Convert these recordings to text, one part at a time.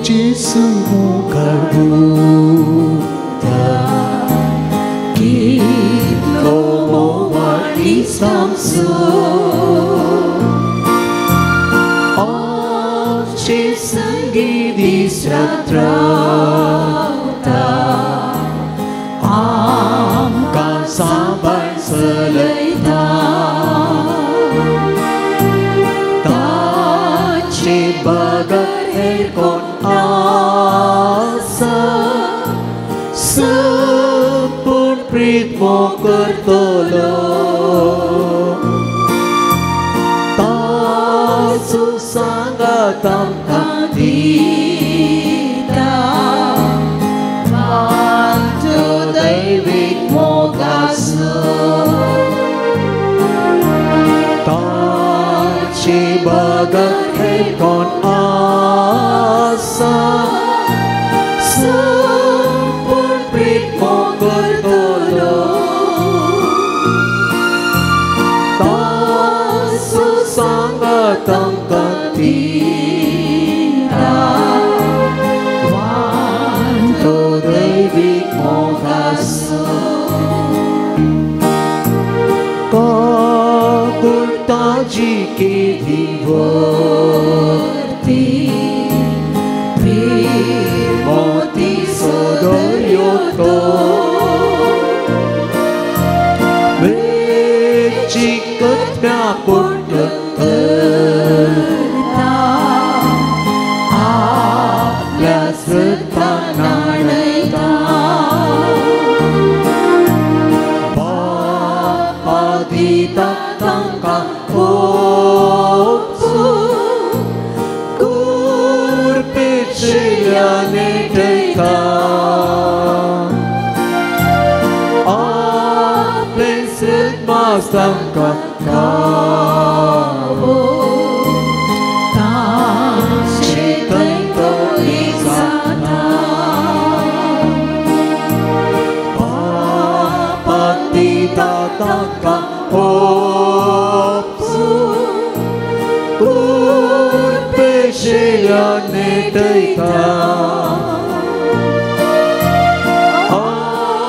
Jesu mukaruta Kilo mo wali samsu Oce sangi disratrauta Amka sabar selaita Taci bagat herkon asa Sepun pritmo kertolong Ta susangga tamka dita Bantu David mo kaso Taci bagat herkon asa Sepun pritmo kertolong Ta susangga tamka dita Bantu David mo kaso Kakultaji ke divorti Pirmoti sodoryoto Bejikat napun deterta Apla setananaita Bapa ditatangka opsu Kurpiciyane deita Apleset masangka kabo Tacitai tolisata Papati tataka opsu Urpeshiyane deita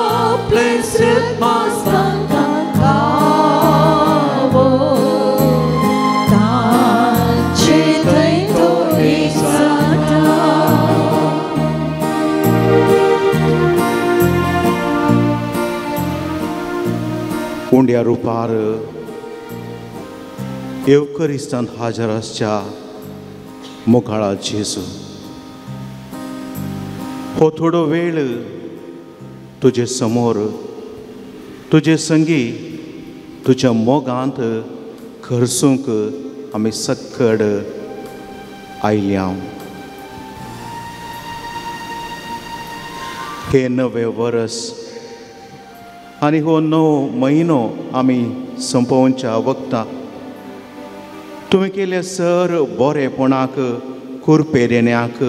Apleset masangka kabo Tacitai tolisata उंड्या रुपार एवकरिस्तांत हाजर आसच्या मुखाळा जेजू हो थोडो वेळ तुजे समोर तुजे संगी तुझ्या मोगांत खरसूंक आमी सक्कड आयल्या हे नवे वर्स आनी हो नवो म्हयनो आमी संपोवच्या वक्ता तुवें केले सर बरेपणाक कुरपे देण्याक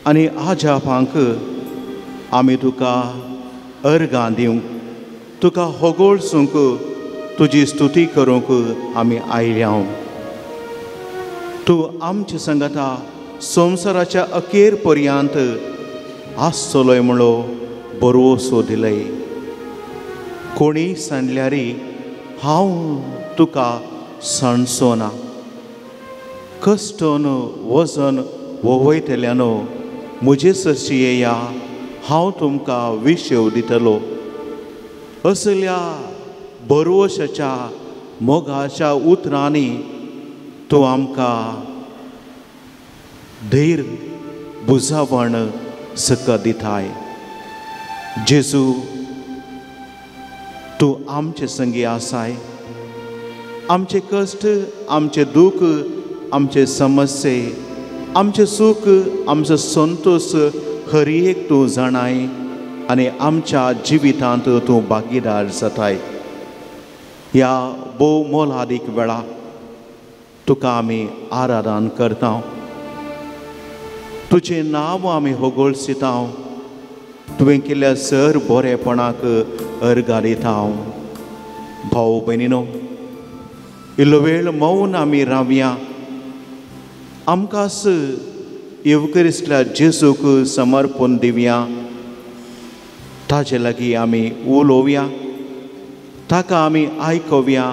आनी आजापांक आमी तुका अर्गां दिवंक तुका होगोळसूंक तुजी स्तुती करूंक आमी आयल्या तूं आमचे संगता संवसाराच्या अखेर पर्यंत आसतलोय म्हणलो भरवोसो दिलय कोणी सांडल्यारी हांव तुका सांडचो ना कश्टन वजन वोवयतल्यानो म्हजे सरशी येया हांव तुमकां विशेव दितलो असल्या भरवशाच्या मोगाच्या उतरांनी तूं आमकां धैर्य बुजावण सक दिताय जेजू तूं आमचे संगी आसाय आमचे कश्ट आमचे दुख आमचे समस्ये आमचे सुख आमचो संतोष हर एक तूं जाणाय आनी आमच्या जिवितांत तूं भागीदार जाताय ह्या भोव मोलादीक वेळा तुका आमी आराधन करता तुजें नांव आमी होगोळसिता तुवें केल्ल्या सर बरेपणाक अर्गां दिता भाव भयणीनो इल्लो वेळ मौन आमी रावया आमकां येवकरिस्तला जेजूक समर्पण दिवया ताचे लागीं आमी उलोवया ताका आमी आयकोवया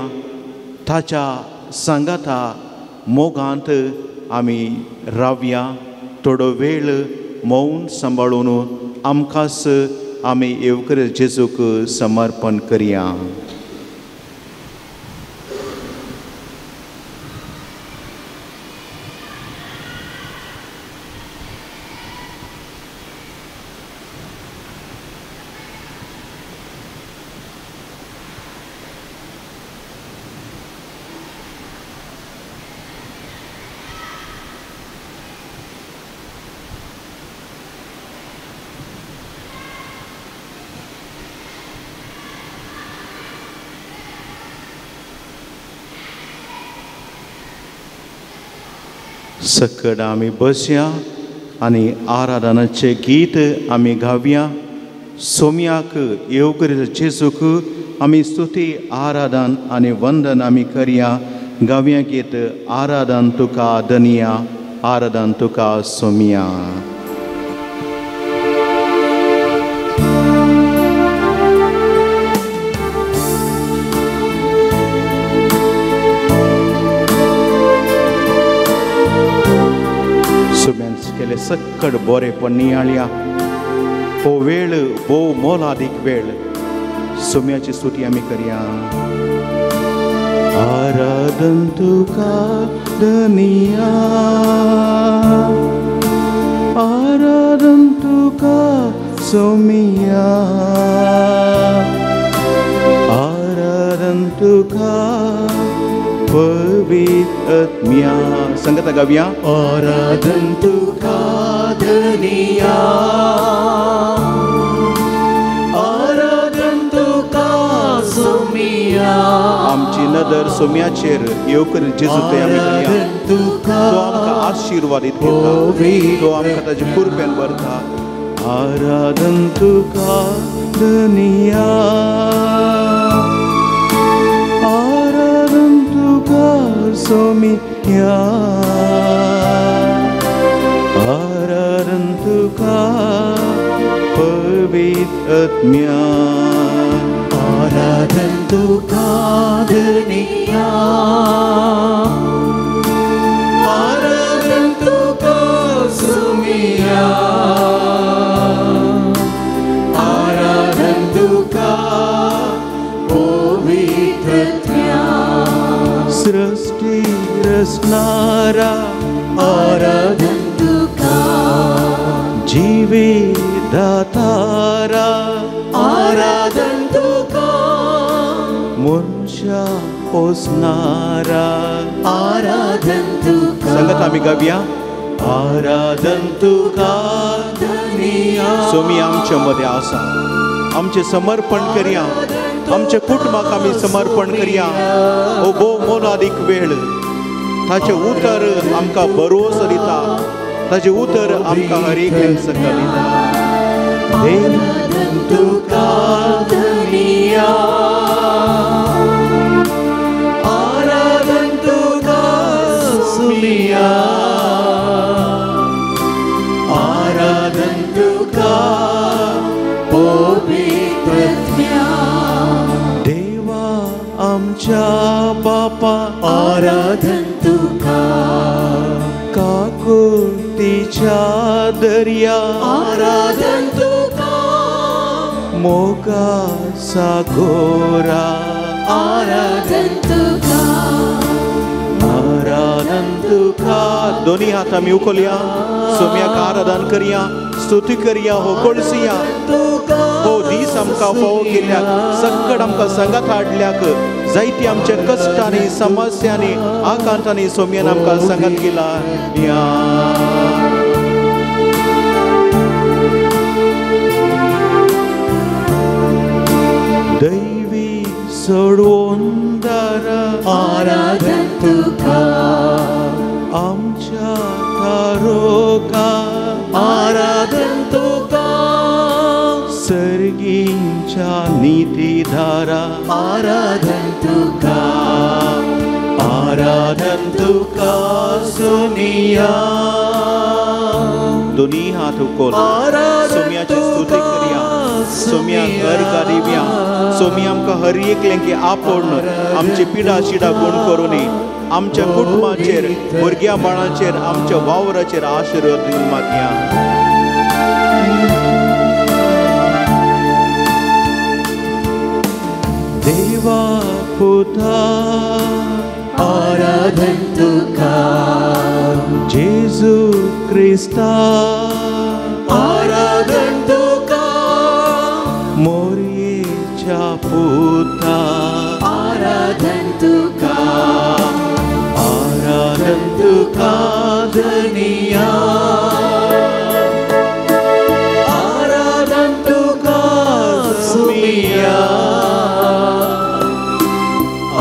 ताच्या सांगाता मोगांत आमी रावया थोडो वेळ मौन सांबाळून आमकांच आमी येवकरिस्त जेजूक समर्पण करया. सकड आमी बसया आनी आराधनाचे गीत आमी गावया. सोम्याक येवकरिस्त जेजूक आमी स्तुती आराधन आनी वंदन आमी करया. गावया गीत आराधन तुका धनिया आराधन तुका सोम्या. केले सकड बरेपण नियाळया. हो वेळ भोव मोलादीक वेळ सोम्याची स्तुती आमी करया. आराधन तुका धनिया आराधन तुका सोम्या आराधन तुका पवित्र आत्म्या. संगता गावया. आराधन तुका धनिया आराधन तुका सोम्या. आमची नदर सोम्याचेर येवकरिस्त जेजूक आमी करया. तो आमकां आशिर्वादीत करता. तो आमकां ताचे कृपेन भरता. आराधन तुका धनिया आराधन तुका सोम्या आराधन तुका पवित्र आत्म्या. आराधन तुका धनिया आराधन तुका सोम्या आराधन तुका पवित्र आत्म्या. सृष्टी रचणारा आराधन तुका जीवित दातारा आराधन तुका मनशा पोसणारा आराधन तुका. संगत आमी गावया. आराधन तुका धनिया. सोमी आमच्या मध्ये आसा. आमचे समर्पण करया. आमच्या कुटुंबाक आमी समर्पण करया. हो भोव मोलादीक वेळ ताचे उतर आमकां भरोसो दिता. ताचे उतर आमकां हर एक सकल दिता. आराधन तुका धनिया आराधन तुका सोम्या आराधन तुका पवित्र आत्म्या. देवा आमच्या बापा आराधन तुका काकुळतीच्या दर्या आराधन तुका मोगाचा घोरा आराधन तुका आराधन तुका. दोन्ही हात आमी उखलया. सोम्याक आराधन करया. स्तुती करया. हो कळसिया. हो दीस आमकां फोव केल्याक सकड आमकां संगात हाडल्याक जायती आमच्या कश्टांनी समस्यांनी आकांतांनी सोम्यान आमकां संगात केला. या दैवी सोडवोंदार आराधन तुका आमच्या कारोका आराधन तुका सर्गींच्या निधीधारा आराधन तुका आराधन तुका सोनिया दोन्ही हात उखोल सोम्याची स्तुती करूया सोम्याक अर्घ दिवया सोमी आमकां हर एकल्यांक आपोवन आमची पिडा शिडा गुण करून आमच्या कुटुंबाचेर भुरग्या बाळांचेर आमच्या वावराचेर आशिर्वाद दिवन मागया देवा पुता आराधन तुका जेजू क्रिस्ता आराधन तुका मोरयेच्या पुता आराधन तुका आराधन तुका धनिया आराधन तुका सुमिया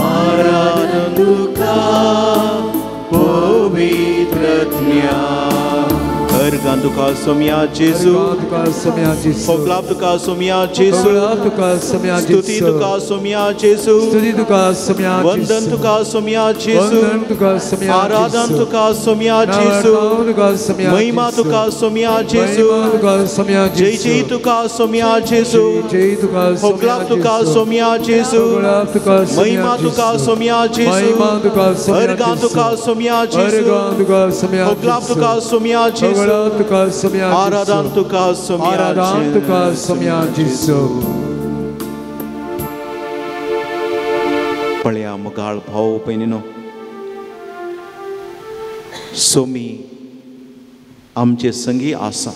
आराधन तुका पवित्रत्या अर्गां तुका सोम्या जेजू फोगलाप तुका सोम्या जेजू स्तुती तुका सोम्या जेजू वंदन तुका सोम्या जेजू आराधन तुका सोम्या जेजू महिमा तुका सोम्या जेजू जय जय तुका सोम्या जेजू फोगलाप तुका सोम्या जेजू महिमा तुका सोम्या जेजू अर्गां तुका सोम्या जेजू फोगलाप तुका सोम्या जेजू आराधन तुका सोम्या जेजू पळया मुगाळ भाव पैनिनो सोमी आमचे संगी आसा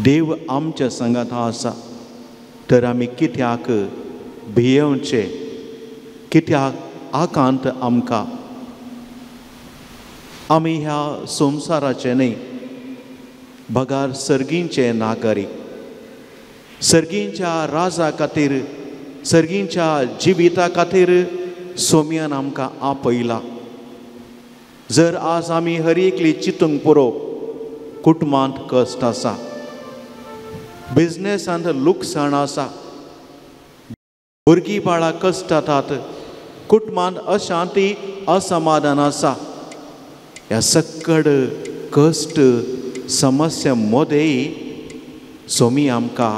देव आमच्या संगात आसा तर आमी कित्याक भियेवचे कित्याक आकांत आमकां आमी ह्या संवसाराचे न्ही बगार सर्गींचे नागरीक सर्गींच्या राजा खातीर सर्गींच्या जिविता खातीर सोम्यान आमकां आपयला जर आज आमी हर एकली चिंतूंक पुरो कुटुंबांत कश्ट आसा बिझनेसांत लुकसाण आसा भुरगीं बाळां कश्ट जातात कुटुंबांत अशांती असमाधान आसा ह्या सकड कश्ट समस्या मदें सोमी आमकां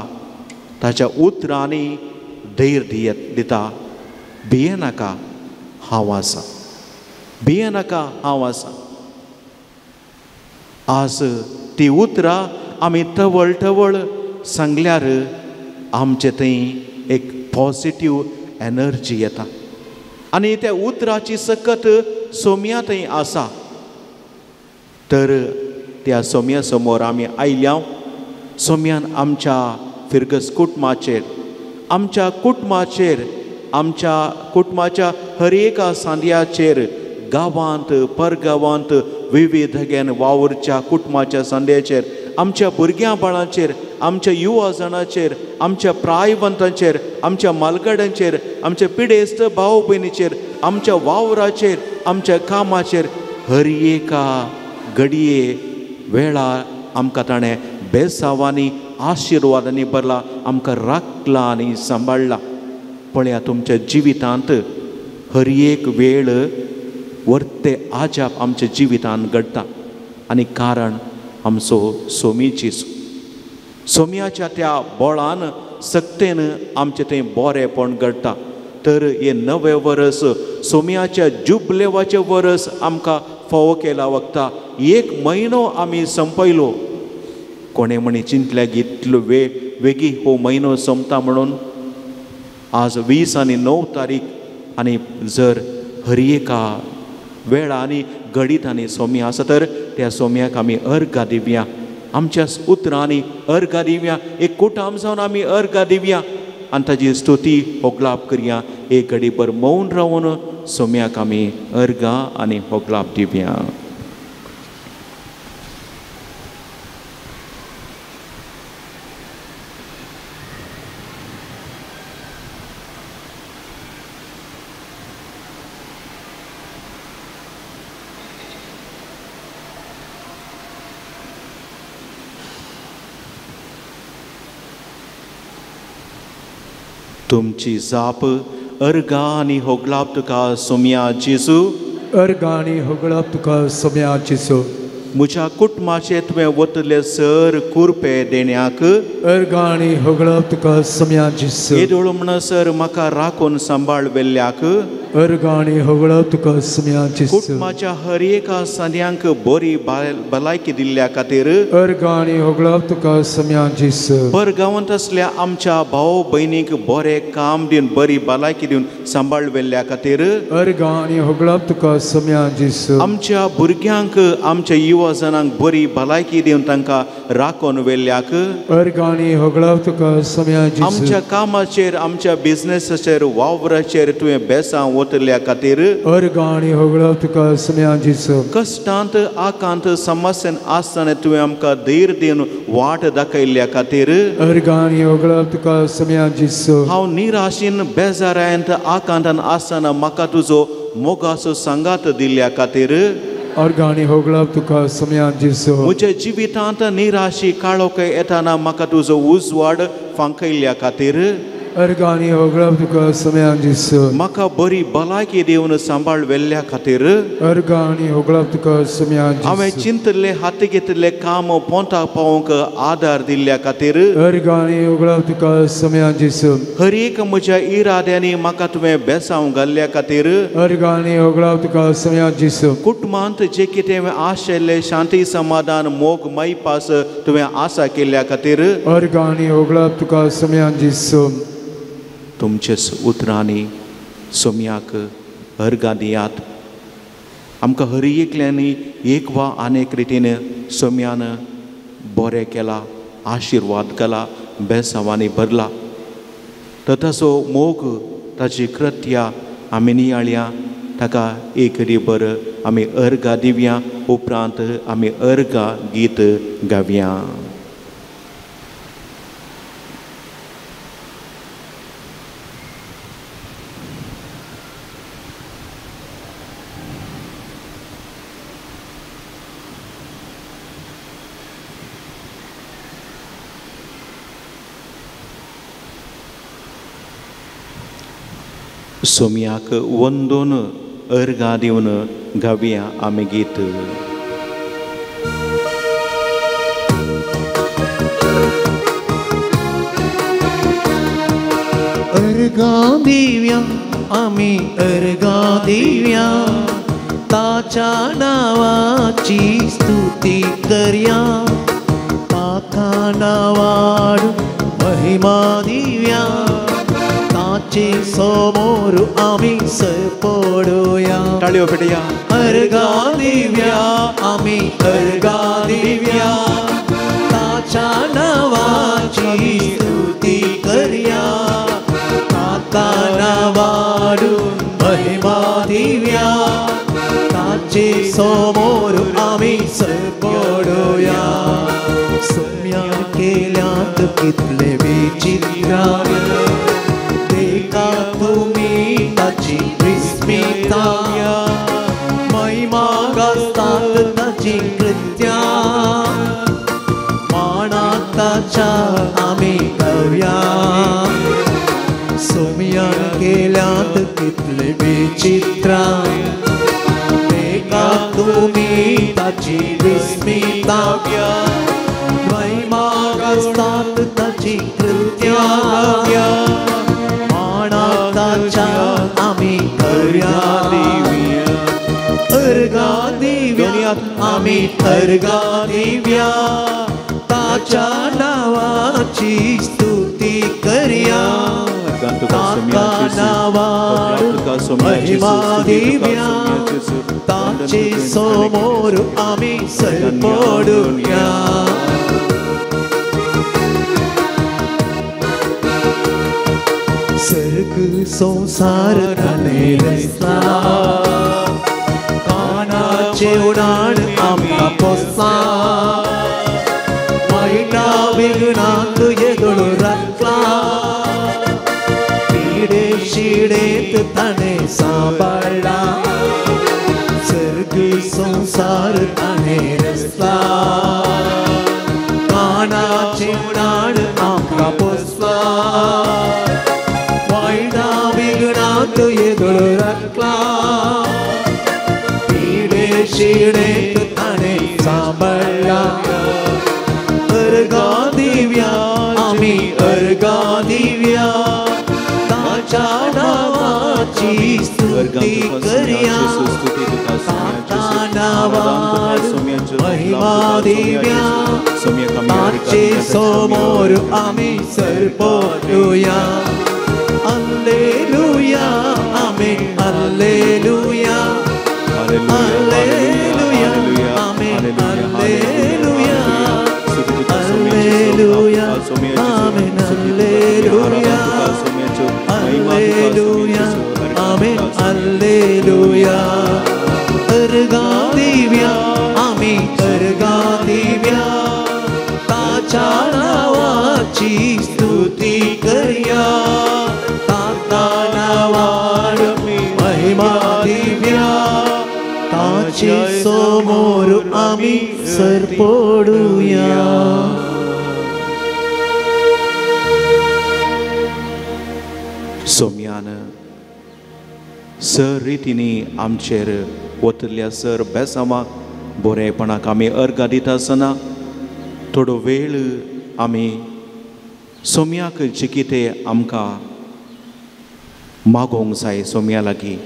ताच्या उतरांनी धैर्य दिता भिये नाका हांव आसा भिये नाका हांव आसा आज ती उतरां आमी टवळ टवळ सांगल्यार आमचे थंय एक पॉजिटीव एनर्जी येता आनी त्या उतराची सकत सोम्या थंय आसा तर त्या सोम्या समोर आमी आयल्या सोम्यान आमच्या फिरगस कुटुंबाचेर आमच्या कुटुंबाच्या हर एका सांद्याचेर गांवांत परगांवांत विविधग्यान वावुरच्या कुटुंबाच्या सांद्याचेर आमच्या भुरग्यां बाळांचेर आमच्या युवा जाणांचेर आमच्या प्रायवंतांचेर आमच्या मालगड्यांचेर आमच्या पिडेस्त भाव भयणीचेर आमच्या वावराचेर आमच्या कामाचेर हर एका घडये वेळार आमकां ताणें बेसावांनी आशिर्वादांनी भरला आमकां राखला आनी सांबाळला पळया तुमच्या जिवितांत हर एक वेळ वर्ते आजाप आमच्या जिवितांत घडटा आनी कारण आमचो सोमीची सोम्याच्या त्या बोळान सक्तेन आमचें तें बरेंपण घडटा तर हे नवे वर्स सोम्याच्या जुबलेवाचें वर्स आमकां फावो केला वखता एक म्हयनो आमी संपयलो कोणे म्हणी चिंतल्याक इतलो वेगी हो म्हयनो सोंपता म्हणून आज 20 आनी 9 तारीख आनी जर हर एका वेळा आनी घडीत आनी सोम्या आसा तर त्या सोम्याक आमी अर्घ दिवया आमच्या उतरांनी अर्घ दिवया एक कुटाम जावन आमी अर्घ दिवया आनी ताजी स्तुती होगलाप करया एक घडीभर मौन रावन सोम्याक आमी अर्घ आनी होगलाप दिवया तुमची जाप अर्घ आनी होगलाप तुका सोम्या जेजू अर्घ आनी होगलाप तुका सोम्या जेजू म्हज्या कुटुंबाचे तुवें वतले सर कुरपे देण्याक अर्गाणी होगळप तुका समयाची येदोळ म्हणसर म्हाका राखून सांबाळ वेल्ल्याक अर्गाणी होगळप तुका समयाची कुटुंबाच्या हर एका सद्यांक बरी भलायकी दिल्ल्या खातीर अर्गाणी होगळप तुका समयाची परगांवांत असल्या आमच्या भाव भयणीक बरें काम दिवन बरी भलायकी दिवन सांबाळ वेल्ल्या खातीर अर्गाणी होगळप तुका समयाची आमच्या भुरग्यांक आमच्या युवा जनांक बरी भलायकी दिवन तांकां राखून वेल्ल्याक अर्गाणी होगळप तुका समयाची आमच्या कामाचेर आमच्या बिझनेसाचेर वावराचेर तुवें बेसांव वतल्या खातीर अर्गाणी होगळप तुका समयाची कश्टांत आकांत समस्येन आसतना तुवें आमकां धैर्य दिवन वाट दाखयल्ल्या खातीर अर्गाणी होगळप तुका समयाची हांव निराशेन बेजारायंत आकांतान आसतना म्हाका तुजो मोगाचो सांगात दिल्ल्या खातीर अर्गाणी होगळप तुका समयाची म्हज्या जिवितांत निराशी काळोख येताना म्हाका तुजो उजवाड फांकयल्ल्या खातीर अर्गाणी होगळप तुका समयाची म्हाका बरी भलायकी दिवन सांबाळ वेल्ल्या खातीर अर्गाणी होगळप तुका समयाची हांवें चिंतले हाती घेतले काम पोंताक पावोवंक आदार दिल्ल्या खातीर अर्गाणी होगळप तुका समयाची हर एक म्हज्या इराद्यांनी म्हाका तुवें बेसांव घाल्ल्या खातीर अर्गाणी होगळप तुका समयाची कुटुंबांत जे कितें आशिल्लें शांती समाधान मोग मैपास तुवें आसा केल्ल्या खातीर अर्गाणी होगळप तुका समयाची तुमचेच उतरांनी सोम्याक अर्गां दियात आमकां हर एकल्यांनी एक वा अनेक रितीन सोम्यान बरें केलां आशिर्वाद केला बेसांवांनी भरला तसो मोग ताची कृत्या आमी नियाळ्या ताका एक रिबर आमी अर्गां दिवया उपरांत आमी अर्गां गीत गावया. सोम्याक वंदोन अर्गां दिवन गावया आमी गीत. अर्गां दिवया आमी अर्गां दिवया ताच्या नावाची स्तुती करया ताका नावाड महिमा दिवया ताचे समोर आमी सरपडोया. टाळयो पेटया. अर्गां दिवया आमी अर्गां दिवया ताच्या नावाची स्तुती करया ताका नावाडून महिमा दिवया ताचे समोर आमी सरपडोया. सोम्या केल्यात कितले विचित्रां देखा तुम्ही ताची विस्मिता महिमा गाजतात ताची कृत्या मानाक ताच्या आमी गावया. सोम्यान केल्यात कितले विचित्रां देखा तुम्ही ताची विस्मिता महिमा गाजतात ताची कृत्या आमी अर्गां दिवया. अर्गां दिवया आमी अर्गां दिवया ताच्या नावाची स्तुती करया ताका नावाड महिमा दिवया ताचे समोर आमी सरपडुया. सर्ग संसार ताणे रचला कानाचे उडाण आमकां पोसला वायटा विघ्नाक येदोळ राखला पिडे शिडेत ताणे सांबाळला सर्ग संसार ताणे रचला कानाचे उडाण आमकां पोसला येदोळ राखला पिडे शिडेत ताणे सांबाळला स्तुती करया तानावार महिमा दिव्या ताचे समोर आम्ही सरपटूया Alleluia, Amen, Alleluia, Alleluia, Amen, Alleluia, Alleluia, Amen, Alleluia, Alleluia, Amen, Alleluia. अर्गा दिव्या आम्ही अर्गा दिव्या ताच्या नावाची स्तुती करूया तानावार महिमा दिव्या ताचे समोर आम्ही सरपडूया. सोम्यान सर रितीनी आमचेर वतल्या सर बेसामाक बरेपणाक आमी अर्घ दिता आसतना थोडो वेळ आमी सोम्याक जे कितें आमकां मागोवंक जाय सोम्या लागीं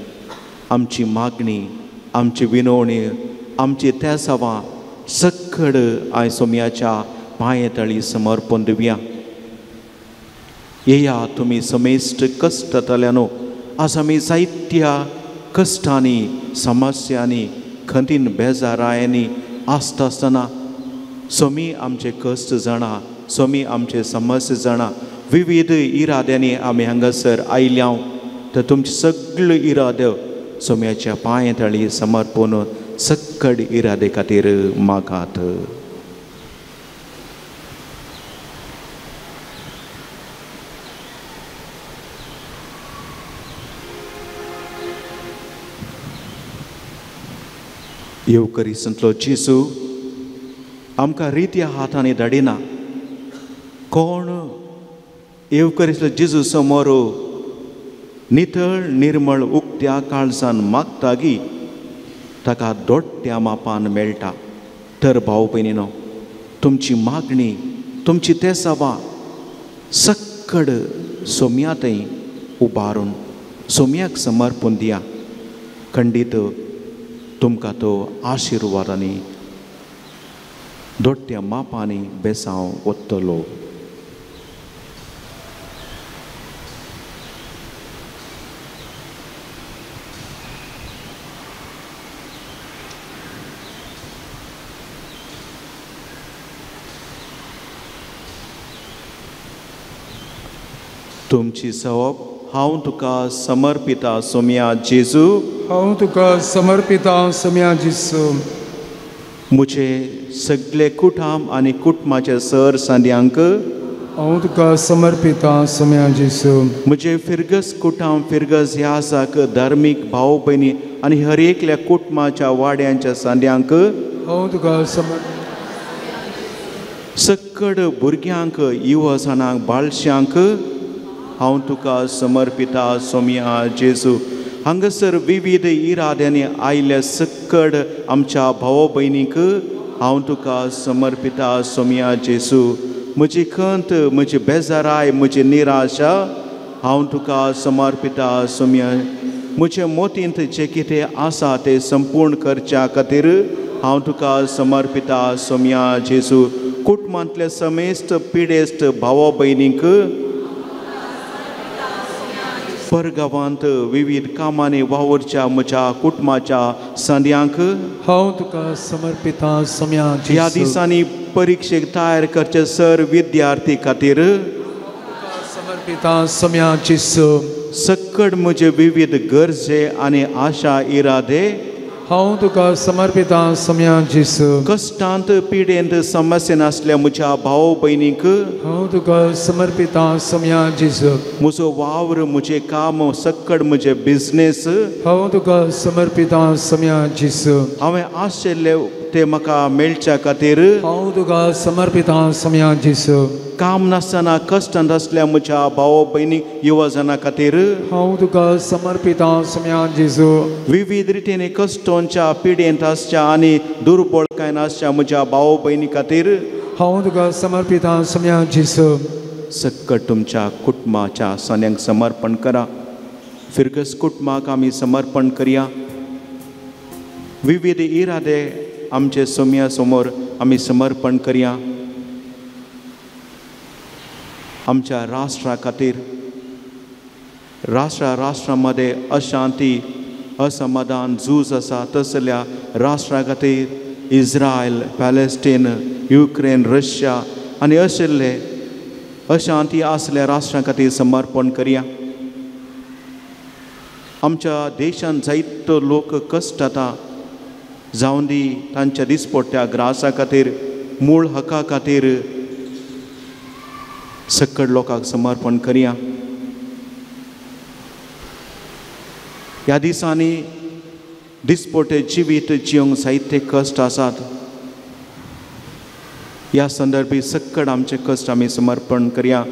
आमची मागणी आमची विनवणी आमची तेसावां सकड आयज सोम्याच्या पांये तळी समर्पण दिवया. येया तुमी समेस्त कश्टांतल्यान आज आमी जायत्या कश्टांनी समस्यांनी खंतीन बेजारायांनी आसता आसतना सोमी आमचे कश्ट जाणा सोमी आमचे समस्या जाणा विविध इराद्यांनी आमी हांगासर आयल्या तर तुमचे सगळे इरादे सोम्याच्या पांये तळी समर्पण सकड इरादे खातीर मागात. येवकरींतलो जेजू आमकां रित्या हातांनी धाडिना. कोण येवकरींतलो जेजू समोर नितळ निर्मळ उक्त्या काळजान मागता ताका दोट्ट्या मापान मेळटा. तर भाव भयणीनो तुमची मागणी तुमची तेसावां सकड सोम्या थंय उबारून सोम्याक समर्पण दिया. खंडीत तुमकां तो आशिर्वादांनी दोट्ट्या मापांनी बेसांव वतलो. तुमची सवप हांव तुका समर्पिता सोम्या जेजू. हांव तुका समर्पिता सोम्या जेजू. मुझे सगळे कुटुंब आनी कुटुंबाचे सर सांद्यांक हांव तुका समर्पिता सोम्या जेजू. मुझे फिरगस कुटुंब फिरगस ह्या आसाक धार्मीक भाव भयणी आनी हर एकल्या कुटुंबाच्या वाड्यांच्या सांद्यांक हांव तुका सकड भुरग्यांक युवसांक बाळशांक हांव तुका समर्पिता सोम्या जेजू. हांगासर विविध इराद्यांनी आयल्या सकड आमच्या भाव भयणीक हांव तुका समर्पिता सोम्या जेजू. म्हजी खंत म्हजी बेजाराय म्हजी निराशा हांव तुका समर्पिता सोम्या. म्हजे मोतींत जे कितें आसा तें संपूर्ण करच्या खातीर हांव तुका समर्पिता सोम्या जेजू. कुटुंबांतले समेस्त पिडेस्त भाव भयणीक परगांवांत विविध कामांनी वावरच्या म्हज्या कुटुंबाच्या सांद्यांक हांव तुका समर्पिता सोम्या जेजू. ह्या दिसांनी परिक्षेक तयार करचे सर विद्यार्थी खातीर समर्पिता सोम्या जेजू. सकड म्हजे विविध गरजे आनी आशा इरादे हांव तुका समर्पिता सोम्या जेजू. कश्टांत पिडेंत समस्येन आसल्या म्हज्या भाव भयणीक हांव तुका समर्पिता सोम्या जेजू. म्हजो वावर म्हजें काम सकड म्हजें बिझनेस हांव तुका समर्पिता सोम्या जेजू. हांवें आशिल्ले ते म्हाका मेळच्या खातीर हांव तुका समर्पिता सोम्या जेजू. काम नासतना कश्टांत आसल्या म्हज्या भाव भयणीक युवजांना खातीर हांव तुका समर्पिता सोम्या जेजू. विविध रितीन कश्टांच्या पिडेंत आसच्या आनी दुर्बळकायेन आसच्या म्हज्या भाव भयणी खातीर हांव तुका समर्पिता सोम्या जेजू. सकट तुमच्या कुटुंबाच्या सांद्यांक समर्पण करा. फिरगस कुटुंबाक आमी समर्पण करया. विविध इरादे आमचे सोम्या समोर आमी समर्पण करया. आमच्या राष्ट्रा खातीर, राष्ट्रामध्ये अशांती असमाधान झूज आसा तसल्या राष्ट्रा खातीर इस्रायल, पॅलेस्टीन, युक्रेन, रशिया आनी अशिल्ले अशांती आसल्या राष्ट्रां खातीर समर्पण करया. आमच्या देशांत जायतो लोक कश्ट जाता जावन दी तांच्या दिसपट्ट्या ग्रासा खातीर, मूळ हक्का खातीर सक्कड लोकांक समर्पण करया. ह्या दिसांनी दिसपट्टे जिवीत जिवंक जायते कश्ट आसात. ह्या संदर्भी सक्कड आमचे कश्ट आमी समर्पण करया.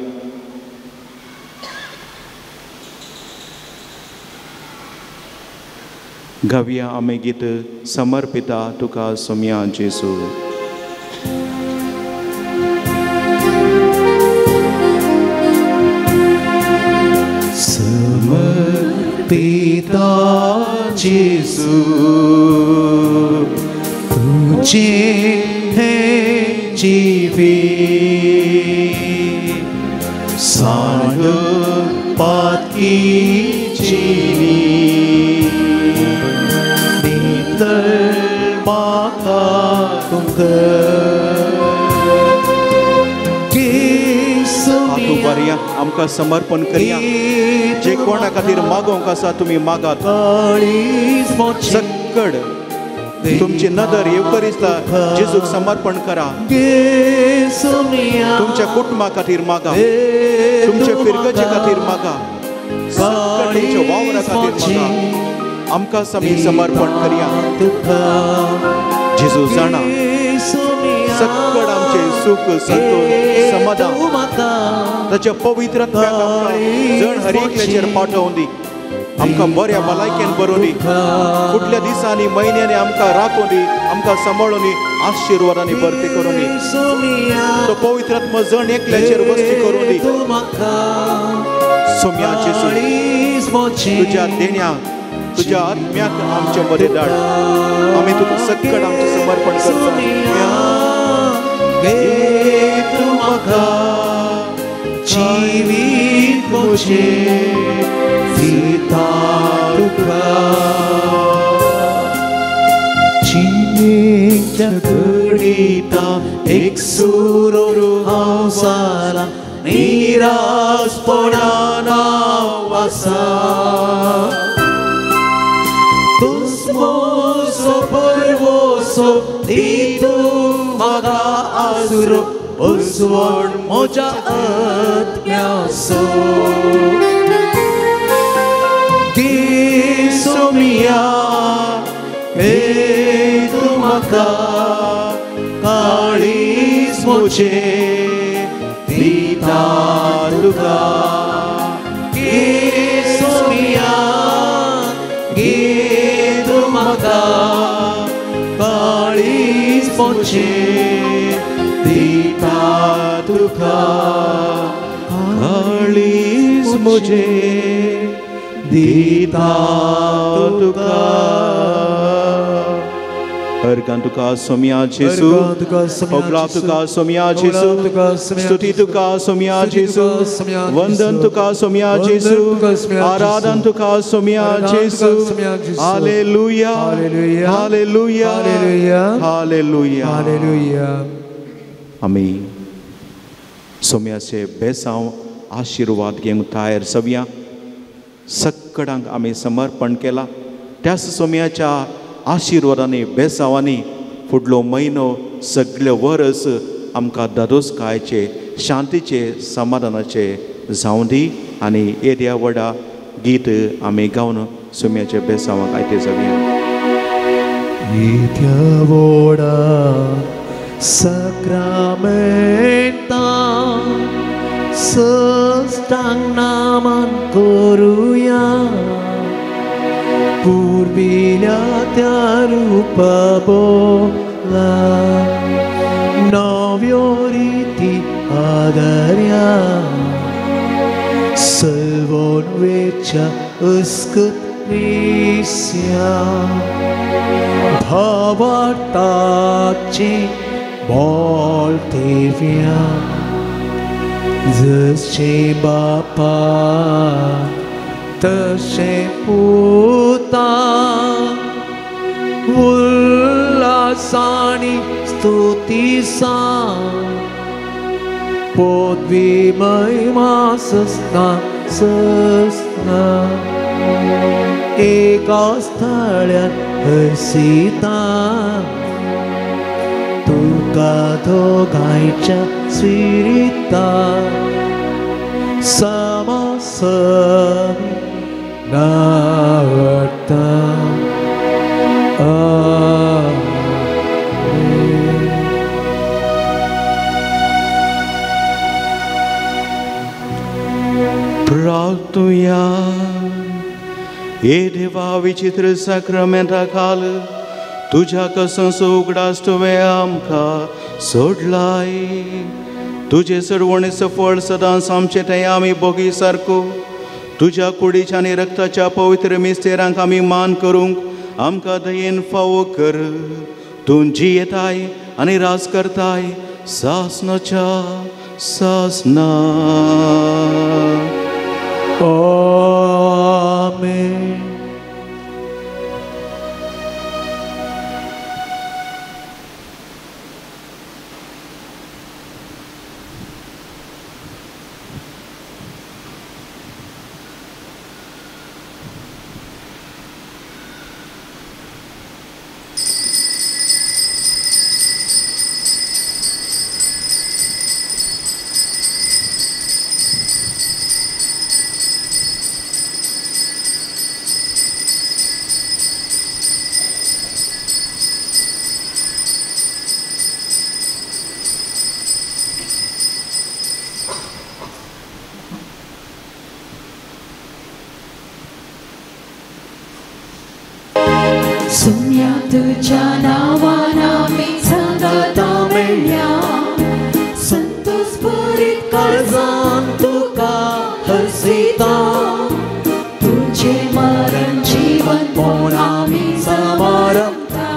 गावया आमी गीत समर्पिता तुका सोम्या जेसू. पिता जेसू तुझे है जीवित सांड पाती जीनी नितर माता तुमका आमकां समर्पण करया. जे कोणा खातीर मागोवंक आसा तुमी मागात. सक्कड तुमची नदर येवकरिस्ता जेजूक समर्पण करा. तुमच्या कुटुंबा खातीर मागा, तुमच्या फिरगचे खातीर मागा, सक्कड तुमच्या वावरा खातीर मागा. आमकां आमी समर्पण करया. जेजू जाणा सक्कड आमचे सुख, संतोष, समाधान ताच्या पवित्र जण हर एकल्याचेर पाठवून दी. आमकां बऱ्या भलायकेन बरोवन दी. फुडल्या दिसांनी म्हयन्यांनी आमकां राखून दी, आमकां सांबाळून दी, आशिर्वादांनी भरती करून दी. तो पवित्रात्मा जण एकल्याचेर वस्ती करून दी. सोम्या जेजू तुज्या देण्याक, तुज्या आत्म्याक आमचे मदें धाड. आमी तुका सक्कड आमचें समर्पण करता. जीवित मुझे सीता तुका जीवित गडीता एक सुरू हंसाला निराशपणाना वासा तुस्मोसो परवोसो दितू म्हाका आसुरो उसवण म्हज्या आत्म्याचो. सोम्या हे तूं म्हाका काळीज म्हजें दिता तुका. सोम्या गे तूं म्हाका काळीज म्हजें दिता तुका. काळीज म्हजें दिता तुका. अर्गां तुका सोम्या जेजू, ओगला तुका सोम्या जेजू, स्तुती तुका सोम्या जेजू, वंदन तुका सोम्या जेजू, आराधन तुका सोम्या जेजू. Hallelujah, hallelujah, hallelujah, hallelujah. आमी सोम्याचे बेसांव आशिर्वाद घेवंक तयार जावया. सक्कडांक आमी समर्पण केला. त्याच सोम्याच्या आशिर्वादांनी, बेसांवांनी फुडलो म्हयनो, सगळे वर्स आमकां दादोसकायचे, शांतीचे, समाधानाचे जावं दी. आनी येद्या व्हडा गीत आमी गावन सोम्याच्या बेसांवाक आयते जावया. येद्या व्हडा सक्रामेंता सस्तांग नामान करुया. पूर्विल्या त्या रूपा बोला नव्यो रिती आदर्या. सल्वोन वेच्या Yskutrisia Bhavataचे बोलतेव्या जसे बापा तसे पुता उल्हासाने स्तुतीसा पदवी महिमा सस्ना एका स्थळ्यात हसिता तुका दोघांच्या स्विरिता समासमी नावडता प्रार्थूया हे देवा विचित्र साक्रामेंटा खाल तुझ्या कसं उगडास तुवें आमकां सोडलाय तुझे सडवणे सफळ सदांच आमचे थंय आमी बोगी सारको तुझ्या कुडीच्या आनी रक्ताच्या पवित्र मिस्तेरांक आमी मान करूंक आमकां दयेन फावो कर तूं जियेताय आनी राज करताय सासनाच्या सासना आमेन. सोम्या तुझ्या नावाना मी सांगता मेळ्या संतोष भरीत काळजान तुका हसिता तुझे मरण जीवन पोन आमी समारंभता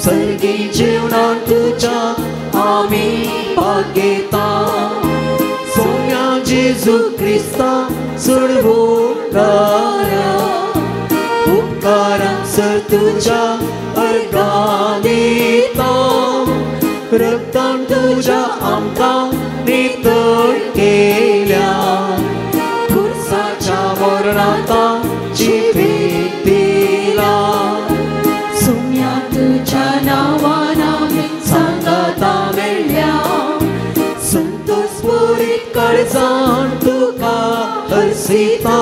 सर्गी जीवनात तुझ्या आमी भाग्यता सोम्या जेजू क्रिस्ता सोडवूकारा उपकारांसर तुझ्या अर्गादिता रक्तान तुझ्या आमकां नितळ केल्या खुर्साच्या मरणाता जिवीत दिला सोम्या तुझ्या नावान आमी सांगता मेळ्या संतोष भरीत काळजान तुका हसिता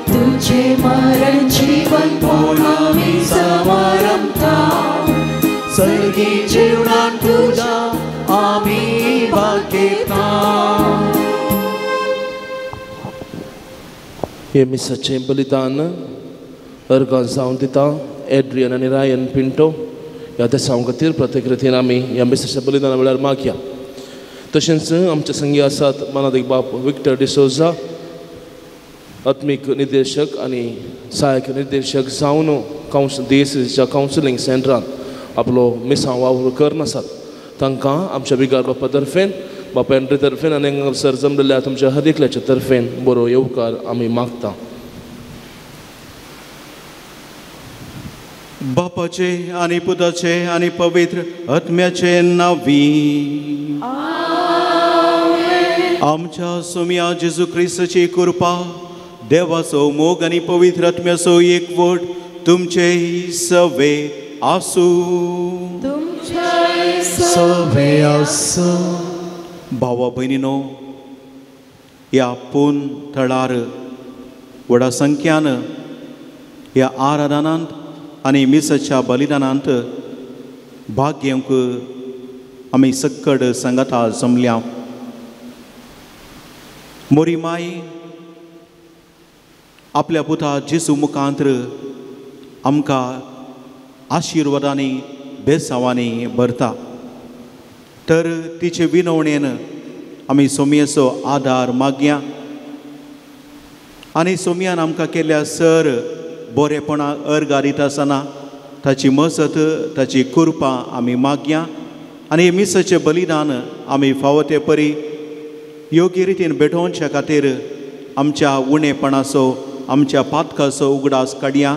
तुझे मरण जीवन पोन आमी समारंभता सर्गी जीवनात तुझ्या आमी भाग्यता. हे मिसाचें बलिदान अर्गां जावन दिता एड्रियन आनी रायन पिंटो ह्या देसांव खातीर प्रत्येक रितीन आमी ह्या मिसाच्या बलिदाना वेळार मागया. तशेंच आमचे संगी आसात मानादीक बाब विक्टर डिसोजा आत्मीक निर्देशक आनी सहाय्यक निर्देशक जावन DSCच्या कावन्सिलींग सेंटरान आपलो मिसांव वावर करनासात तांकां आमच्या बिगार बापा तर्फेन बापा एंड्री तर्फेन आनी हांगासर जमलेल्या तुमच्या हर एकल्याच्या तर्फेन बरो येवकार आमी मागता. बापाचे आनी पुताचे आनी पवित्र आत्म्याचे नांवी आमच्या सोम्या जेजू क्रिस्ताची कृपा देवाचो मोग आनी पवित्र आत्म्याचो एकवट तुमचे सवे आसू सवे आसू. भावा भयणीनो ह्या पून थळार व्हडा संख्यान ह्या आराधनांत आनी मिसाच्या बलिदानांत भाग घेवंक आमी सक्कड संगता जमल्या. मोरी माई आपल्या पुता जेजू मुखांतर आमकां आशिर्वादांनी बेसांवांनी भरता तर तिचे विनवणेन आमी सोमयेचो आदार मागया आनी सोमयान आमकां केल्या सर बरेपणा अर्गारीत आसतना ताची मसत ताची कृपा आमी मागया आनी मिसाचें बलिदान आमी फावो ते परी योग्य रितीन भेटोवच्या खातीर आमच्या उणेपणाचो आमच्या पातकाचो उगडास काडया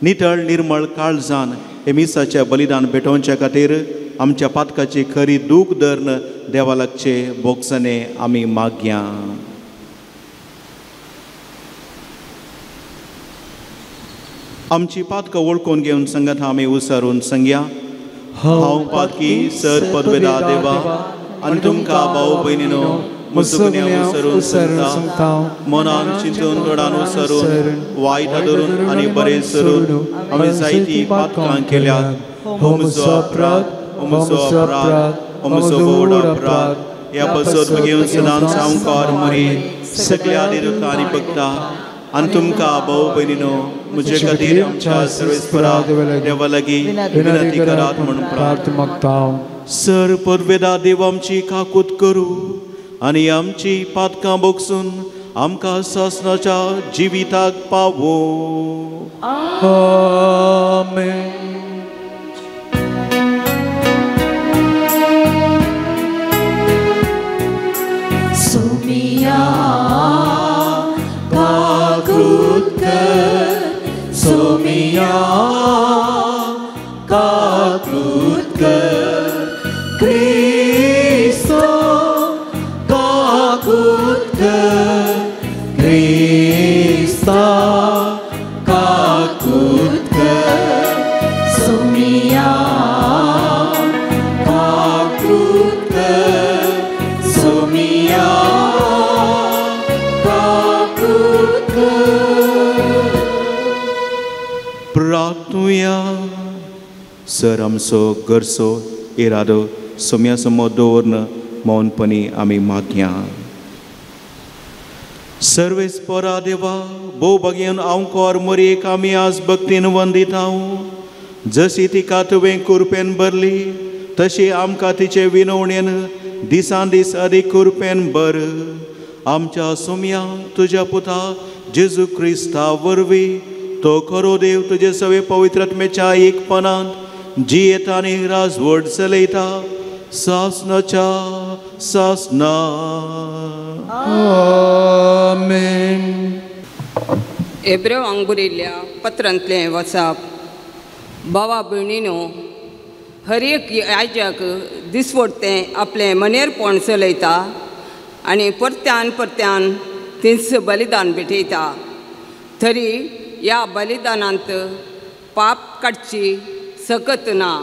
नितळ निर्मळ काळजान हे मिसाचें बलिदान भेटोवच्या खातीर आमच्या पातकाची खरी दूख धर्न देवा लागचे बोगसने आमी मागया. आमची पातकां वळखून घेवन संगत आमी उसारून सांगया. हांव पातकी सर पदवेदा देवा आनी तुमकां भाव भयणीनो मुसुगण्या उसरून सांगता मनान चिंतून दोडान उसरून वायट धरून आनी बरें सरून आमी जायतीं पातकां केल्यात. हो म्हजो अपराध, हो म्हजो अपराध, हो म्हजो व्हड अपराध. ह्या पसत घेवन सदांच हांव कार मरी सगळ्या निरुता आनी भक्ता आनी तुमकां भाव भयणीनो म्हजे खातीर आमच्या सर्वेस्परा देवा लागीं विनंती करात म्हणून प्रार्थना मागता. सर पदवेदा देव आमची काकूत करूं आनी आमची पातकां बोगसून आमकां सासणाच्या जिविताक पावो. आमेन. सोमिया काकूत कर, सोमिया काकूत कर, क्रिस्तो काकूत कर, क्रिस्ता काकूत कर, सोमिया काकूत कर, सोमिया काकूत कर. प्रार्थुया. सर आमचो गरजो इरादो सोम्या समोर दवरन मौनपणी आमी मागया. सर्वेस्परा देवा भोव भाग्यान हांव कोर मरयेक आमी आज भक्तीन वंदीत हांव. जशी तिका तुवें कुरपेन भरली तशी आमकां तिचे विनवणेन दिसान दीस अदीक कुरपेन भर. आमच्या सोम्या तुज्या पुता जेजू क्रिस्ता वरवीं तो खरो देव तुजे सवे पवित्रात्मेच्या एकपणांत जियेत आनी राजवट चलयता सासणाच्या सासना. आमेन. एब्रेवांक बरयल्ल्या पत्रांतलें वचप. भावा भयणीनो, हर एक आयजाक दिसवडतें आपलें मनेरपण चलयता आनी परत्यान परत्यान थिंच बलिदान भेटयता. तरी ह्या बलिदानांत पाप काडची सकत ना,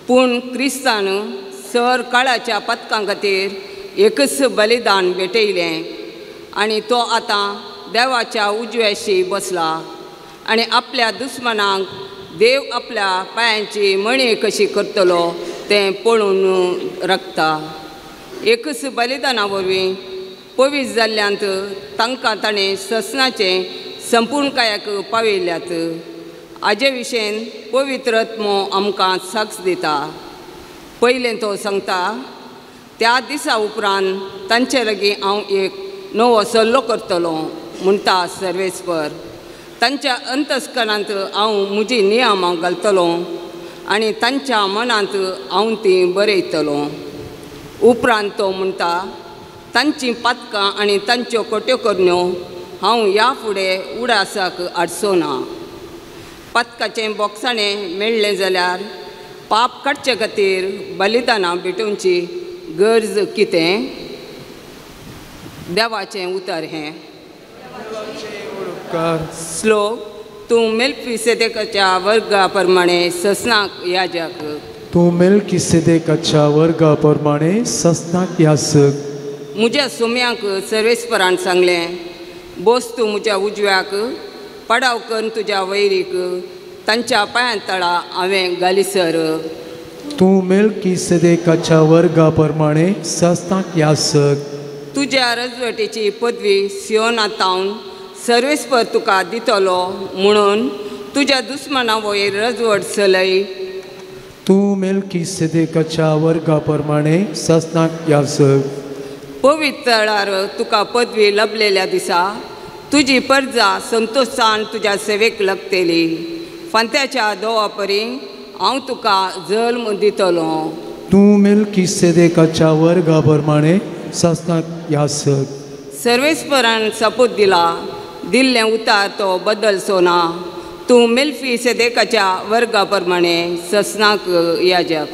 पूण क्रिस्तान सर काळाच्या पथकां खातीर एकच बलिदान भेटयलें आनी तो आतां देवाच्या उजव्याशी बसला आनी आपल्या दुस्मनांक देव आपल्या पांयांची मणी कशी करतलो तें पळोवन राखता. एकच बलिदाना वरवीं पवित्र जाल्ल्यांत तांकां ताणें ससनाचें संपूर्णकायाक पावयल्यात. हाजे विशयेन पवित्र आत्मो आमकां साक्ष दिता. पयलें तो सांगता, त्या दिसा उपरांत तांचे लागीं हांव एक नवो सल्लो करतलो म्हणटा सर्वेस्पर. तांच्या अंतस्करांत हांव म्हजी नियमां घालतलो आनी तांच्या मनांत हांव तीं बरयतलो. उपरांत तो म्हणटा, तांचीं पातकां आनी तांच्यो कट्योकरण्यो हांव ह्या फुडें उडासाक हाडचो ना. पातकाचें बोगसाणें मेळ्ळें जाल्यार पाप काडचे खातीर बलिदानां भेटोवची गरज कितें? देवाचें उतर हें. श्लोक. तूं मेल्किसेदेकाच्या वर्गा प्रमाणे ससनाक याजक. तूं मेल्किसेदेकाच्या वर्गा प्रमाणे ससनाक याजक. म्हज्या सोम्याक सर्वेस्परान सांगलें, बस तूं म्हज्या उजव्याक, पडाव कर तुज्या वैरीक, तांच्या पांयां तळा हांवें घालीसर. तूं मेल्किसेदेकाच्या वर्गा प्रमाणे ससनाक याजक. तुज्या रजवटेची पदवी सियोनांतावन सर्वेस्पर तुका दितलो म्हणून तुज्या दुस्मना वयर रजवट चलय. तूं मेल्किसेदेकाच्या वर्गा प्रमाणे ससनाक याजक. पवित्र तळार तुका पदवी लभलेल्या दिसा तुजी परजा संतोशान तुज्या सेवेक लागतली. फांत्याच्या दोवा परी हांव तुका जल्म दितलो. तूं मेल्किसेदेकाच्या वर्गा प्रमाणे सासणाक यासक. सर्वेस्परान सपूत दिला, दिल्लें उतार तो बदलचो ना. तूं मेल्किसेदेकाच्या वर्गा प्रमाणे ससनाक याजक.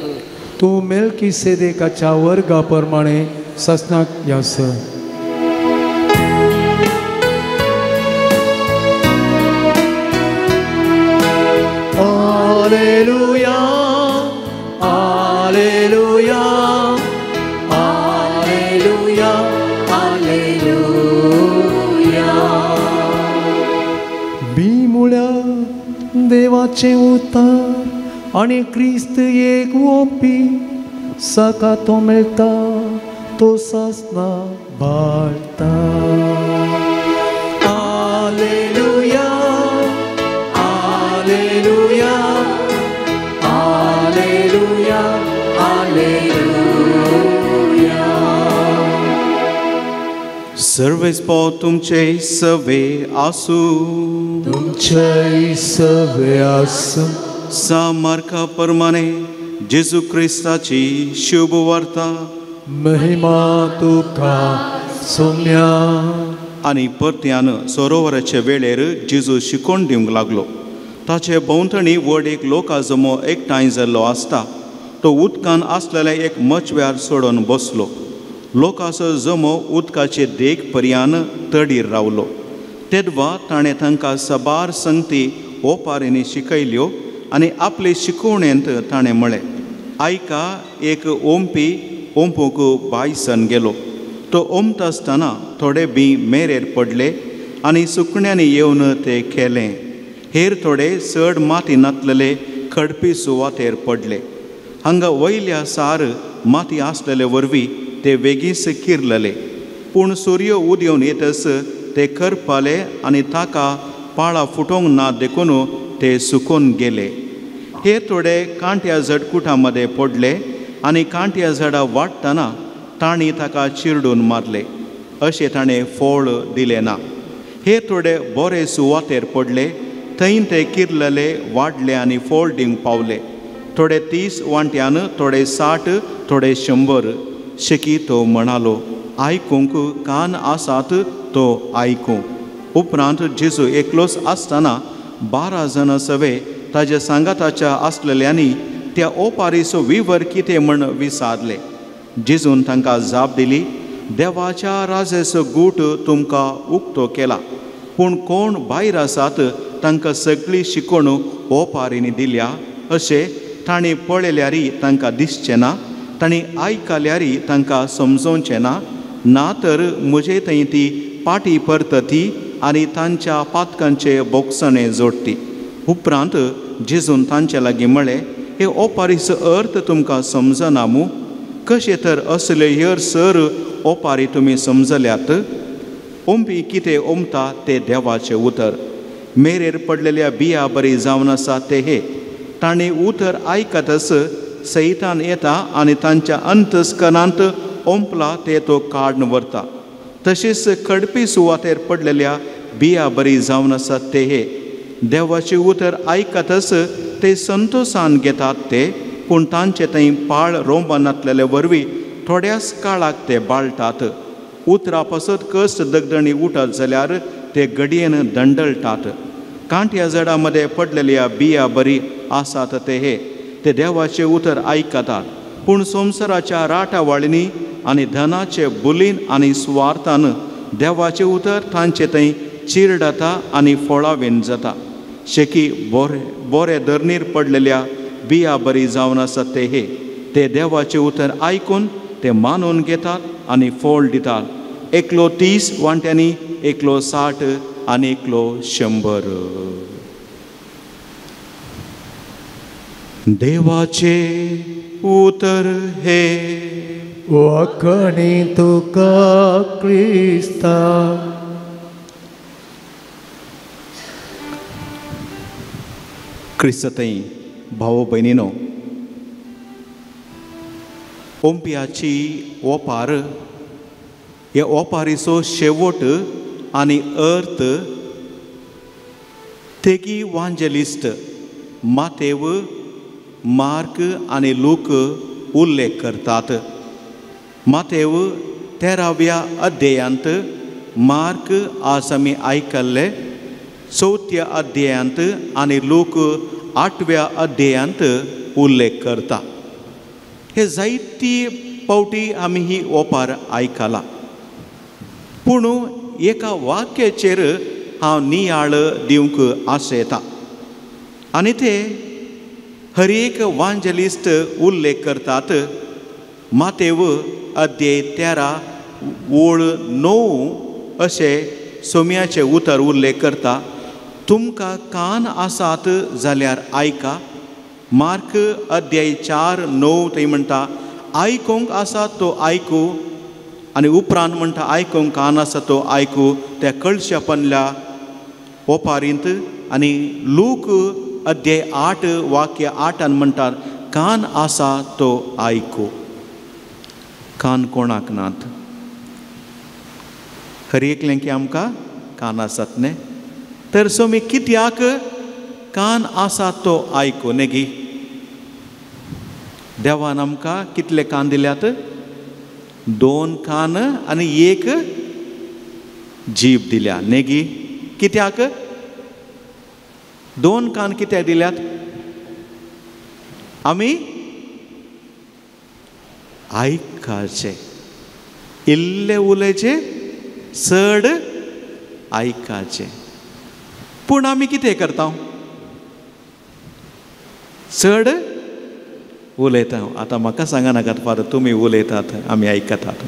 तूं मेल्किसेदेकाच्या वर्गा प्रमाणे सासणाक यासक. Alleluia, Alleluia, Alleluia, Alleluia. बिमुळ्या देवाचे उतार आणि क्रिस्त एक ओपी सका तो मेळटा तो सासना बाळटा. Alleluia, Alleluia, Alleluia, Alleluia. सर्वेस्पो तुमचे सवे आसू. तुमचे सवे आसूं. सामर्था प्रमाणे जेजू क्रिस्ताची शुभ वार्ता. महिमा तुका सोम्या. आनी परत्यान सरोवराचे वेळेर जेजू शिकोवन दिवंक लागलो. ताचे भोंवतणी व्हड एक लोकाजमो एकठांय जाल्लो आसता. तो उदकान आसलेल्या एक मचव्यार सोडून बसलो. लोकांचो जमो उदकाचे देग पर्यान तडीर रावलो. तेदवा ताणें तांकां सबार संगती ओपारींनी शिकयल्यो आनी आपले शिकोवणेंत ताणें म्हळें, आयका, एक ओंपी ओंपूक बायसन गेलो. तो ओंपता आसतना थोडे बी मेरेर पडले आनी सुकण्यांनी येवन ते केलें. हेर थोडे चड माती नातलेले खडपी सुवातेर पडले. हांगा वयल्या सार माती आसलेले वरवीं ते बेगीस किरलले. पूण सूर्य उदेवन येतस ते करपाले आनी ताका पाळां फुटोवंक ना देखून ते सुकून गेले. हे थोडे कांट्या जडकुटां मदें पडले आनी कांट्या झाडां वाडटना तांणी ताका चिरडून मारले. अशें ताणें फळ दिलें ना. हे थोडे बरे सुवातेर पडले. थंय ते किरलले, वाडले आनी फळ दिवंक पावले. थोडे 30 वांट्यान, थोडे 60, थोडे 100. शेकी तो म्हणालो, आयकूंक कान आसात तो आयकूं. उपरांत जेजू एकलोच आसतना 12 जाणां सवे ताच्या सांगाताच्या आसलेल्यांनी त्या ओपारीचो विवर कितें म्हण विचारले. जेजून तांकां जाप दिली, देवाच्या राजेचो गूट तुमकां उक्तो केला. पूण कोण भायर आसात तांकां सगळी शिकवण ओपारींनी दिल्या. अशें तांणी पळयल्यारी तांकां दिसचें ना, तांणी आयकल्यारी तांकां समजोवचें ना. ना तर म्हजे थंय ती पाटी परतती आनी तांच्या पातकांचे बोगसणे जोडटी. उपरांत जेजून तांचे लागीं म्हळें, हे ओपारीचो अर्थ तुमकां समजना मू? कशें तर असले हेर सर ओपारी तुमी समजल्यात? ओंपी कितें ओंपता ते देवाचें उतर. मेरेर पडलेल्या बिया बरी जावन आसा ते हे. तांणी उतर आयकतस सैतान येता आनी तांच्या अंतस्करांत ओंपला ते तो काडून व्हरता. तशेंच खडपी सुवातेर पडलेल्या बिया बरी जावन आसात ते हे. देवाचें उतर आयकतस ते संतोशान घेतात ते, पूण तांचे थंय पाळ रोंबा नातलेले वरवीं थोड्याच काळाक ते बाळटात. उतरा पासत कश्ट दगदणी उठत जाल्यार ते घडयेन दंडळटात. कांट्या झाडां मदें पडलेल्या बिया बरी आसात ते हे. ते देवाचें उतर आयकतात, पूण संवसाराच्या राटावळींनी आनी धनाचे बुलीन आनी सुवार्थान देवाचें उतर तांचे थंय चिरडता आनी फळावेन जाता. शेकी बोरे धरणीर पडलेल्या बिया बरी जावन आसात ते हे. ते देवाचें उतर आयकून ते मानून घेतात आनी फळ दितात. एकलो 30 वांट्यांनी, एकलो 60 आनी एकलो 100. देवाचे उतर हे. वखणी तुका क्रिस्ता. क्रिस्ततय भाव भयणीनो, ओंपियाची ओपार, हे ओपारीचो शेवट आनी अर्थ तेगी वांजलिस्ट मातेव, मार्क आनी लूक उल्लेख करतात. मातेव 13व्या अध्यायांत, मार्क आज आमी आयकल्ले 4थ्या अध्यायांत आनी लूक 8व्या अध्यायांत उल्लेख करता. हे जायती पावटी आमी ही ओपार आयकला. पूण एका वाक्याचेर हांव नियाळ दिवंक आशेता आनी ते हर एक वांजलिस्ट उल्लेख करतात. मातेव अध्याय 13 ओळ 9 अशें सोम्याचें उतर उल्लेख करता. तुमकां कान आसात जाल्यार आयका. मार्क अध्याय 4:9 थंय म्हणटा आयकूंक आसा तो आयकू, आनी उपरांत म्हणटा आयकूंक कान आसा तो आयकू. त्या कळशा पनल्या ओपारींत आनी लूक अध्याय 8 वाक्य 8 म्हणटात कान आसा तो आयकू. कान कोणाक नात? हर एकलें की आमकां कान आसात न्ही. तर सोमी कित्याक कान आसा तो आयकू नेगी? देवान आमकां कितले कान दिल्यात? 2 कान आनी 1 जीब दिल्या नेगी. कित्याक 2 कान कित्याक दिल्यात? आमी आयकाचे, इल्ले उलयचे, चड आयकाचे. पूण आमी कितें करता? चड उलयता. आतां म्हाका सांगा नाकात फादर, तुमी उलयतात आमी आयकतात.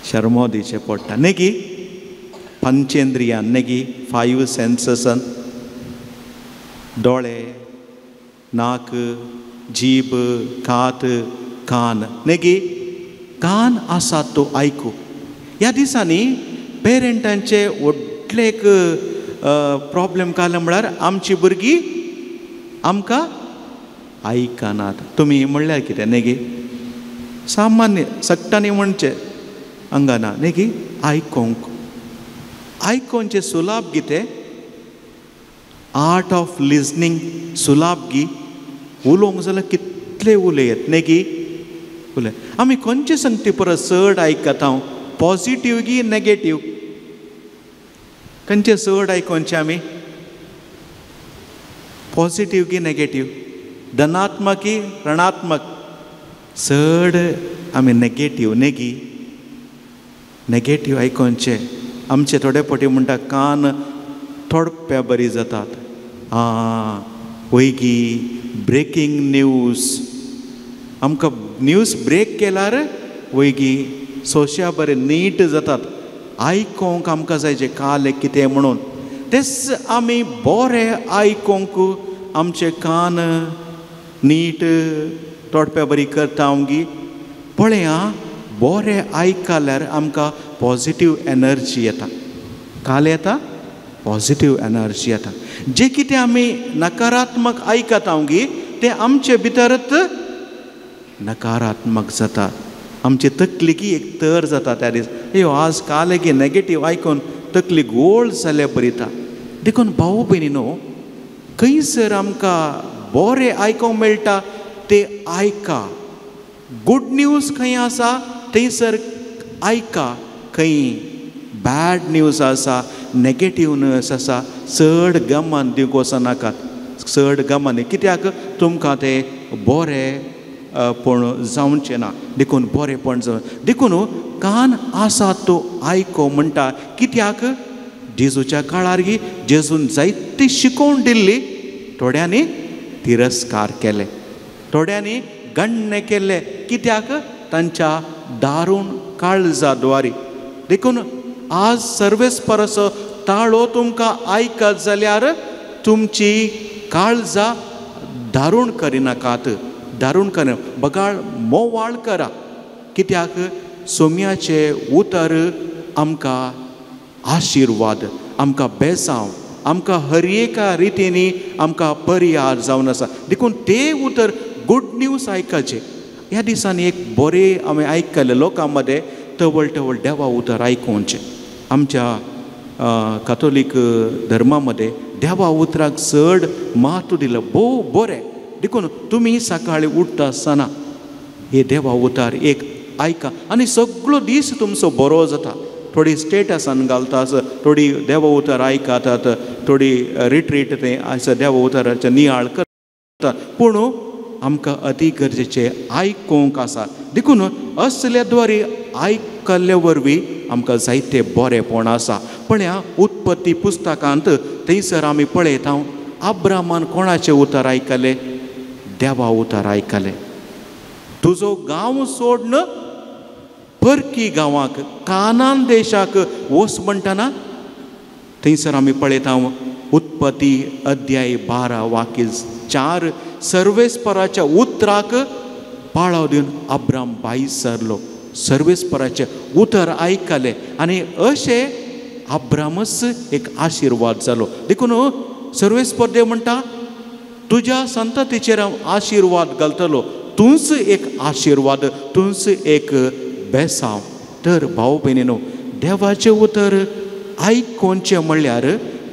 शर्मो दिवचें पडटा नेगी. पंचेंद्रियान नेगी 5 सेन्ससान दोळे, नाक, जीब, कात, कान नेगी. कान आसा तो आयकू. ह्या दिसांनी पेरंटांचे व्हडले एक प्रॉब्लेम काले म्हळ्यार आमची भुरगीं आमकां आयकनात. तुमी म्हणल्यार कितें नेगी? सामान्य सक्टांनी म्हणचें हांगाना नेगी. आयकोंक, आयकोनचें सुलाभ कितें? आर्ट ऑफ लिसनिंग सुलाभ गी. उलोवंक जाल्यार कितले उलयत नेगी उलय. आमी खंयचे संगती परस चड आयकता? पॉजिटीव गी नेगेटीव? खंयचे चड आयकोनचे आमी? पॉजिटीव की नेगेटीव? धनात्मक की ऋणात्मक? चड आमी नेगेटीव नेगी. नेगेटीव आयकोनचे. आमचे थोडे फावटी म्हणटा कान थोडप्या बरी जातात. वयगी ब्रेकींग न्यूज, आमकां न्यूज ब्रेक केल्यार वयगी सोशा बरें नीट जातात. आयकोंक आमकां जाय जें काल कितें म्हणून तेच आमी बरें आयकोंक आमचे कान नीट तोडप्या बरी करता आमगी. पळया बरें आयकल्यार आमकां पॉजिटीव एनर्जी येता. काल येता पॉजिटीव एनर्जी येता. जे कितें आमी नकारात्मक आयकता आमगी तें आमचे भितरच नकारात्मक जाता. आमची तकली की एक तर जाता त्या दीस. आज काल की नेगेटीव आयकून तकली गोळ जाल्या बरीता. देखून भाऊ भयणीनो, खंयसर आमकां बरें आयकोंक मेळटा तें आयका. गुड न्यूज खंय आसा थंयसर आयका. खंय बॅड न्यूज आसा, नेगेटीव न्यूज आसा, चड गमन दिवंक वचनाकात. चड गमन कित्याक? तुमकां तें बरें पण जावचें ना. देखून बरेंपण जावन देखून कान आसा तो आयको म्हणटा. कित्याक? जेजूच्या काळार जेजून जायती शिकोवन दिल्ली. थोड्यांनी तिरस्कार केले, थोड्यांनी गण्य केले. कित्याक? तांच्या दारूण काळजा द्वारे. देखून आज सर्वेस परस ताळो तुमकां आयकत जाल्यार तुमची काळजा दारूण करिनाकात. दारूण कर, बगाळ मोवाळ करा. कित्याक? सोम्याचे उतर आमकां आशिर्वाद, आमकां बेसांव, आमकां हर एका रितीनी आमकां परिहार जावन आसा. देखून तें उतर गुड न्यूज आयकाचें. ह्या दिसांनी एक बरें आमी आयकलें लोकां मदें टवळ टवळ देवा उतर आयकोवचें. आमच्या कॅथोलिक धर्मामध्ये देवा उतराक चड महत्व दिलं बरें देखून तुमी सकाळी उठता आसतना हे देवा उतार एक आयका आनी सगळो दीस तुमचो बरो जाता. थोडी स्टेटसान घालता थोडी देवा उतार आयकातात थोडी रिट्रीट ते असं देवा उताराचे नियाळ करतात पूण आमकां अति गरजेचे आयकोंक आसा देखून असल्या द्वारे आयकल्ल्या वरवीं आमकां जायते बरेपण आसा. पण ह्या उत्पत्ती पुस्तकांत थंयसर आमी पळयता अब्रामान कोणाचे उतार आयकले? देवा उतार आयकले. तुजो गांव सोडन परकी गांवाक कानान देशाक वच म्हणटना थंयसर आमी पळयता उत्पत्ती अध्याय 12 वाक्य 4 सर्वेस्पराच्या उतराक पाळाव दिवन अब्राम भायर सरलो. सर्वेस्पराचे उतर आयकले आनी अशें अब्रामस एक आशिर्वाद जालो. देखून सर्वेस्पर देव म्हणटा तुज्या संततीचेर हांव आशिर्वाद घालतलो. तूंच एक आशिर्वाद तूंच एक बेसांव. तर भाव भयणीनो देवाचें उतर आयकोनचें म्हणल्यार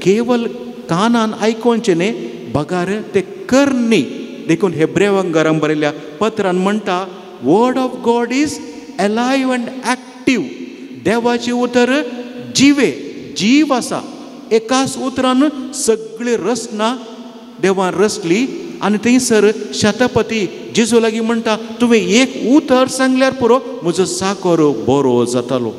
केवल कानान आयकोनचें न्ही बगार ते करनी. देखून हेब्रेवांकारांक बरयल्ल्या पत्रान म्हणटा word of God is alive and active. देवाचें उतर जिवे जीव आसा. एकाच उतरान सगळी रचना देवान रचली आनी थंयसर शतपती जेजू लागीं म्हणटा तुवें एक उतर सांगल्यार पुरो म्हजो साकर बरो जातालो.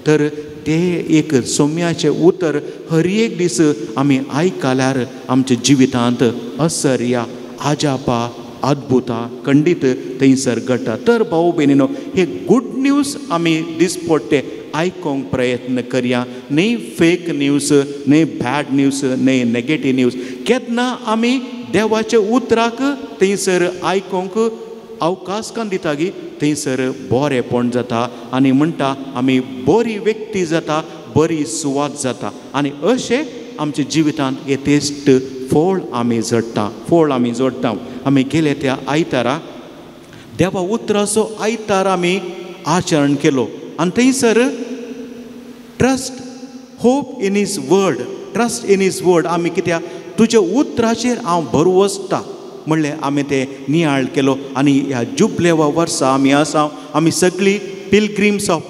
तर ते एक सोम्याचें उतर हर एक दीस आमी आयकल्यार आमच्या जिवितांत असर्या आजापा अद्भुतां खंडीत थंयसर घडटा. तर भाऊ भयणीनो हे गूड न्यूज आमी दिसपट्टे आयकोंक प्रयत्न करया. न्ही फेक न्यूज न्ही बॅड न्यूज न्ही नेगेटीव न्यूज. केन्ना आमी देवाच्या उतराक थंयसर आयकोंक अवकाश करून दिता की थंयसर बरेपण जाता आनी म्हणटा आमी बरी व्यक्ती जाता बरी सुवात जाता आनी अशें आमच्या जिवितांत येतेश्ट फळ आमी जोडटा. आमी गेले त्या आयतारा देवा उतराचो आयतार आमी आचरण केलो आनी थंयसर trust hope in his word. Trust in his word आमी कित्याक तुज्या उतराचेर हांव भरवसता म्हणलें आमी तें नियाळ केलो. आनी ह्या जुबलेवा वर्सा आमी आसा आमी सगळीं पिलग्रिम्स ऑफ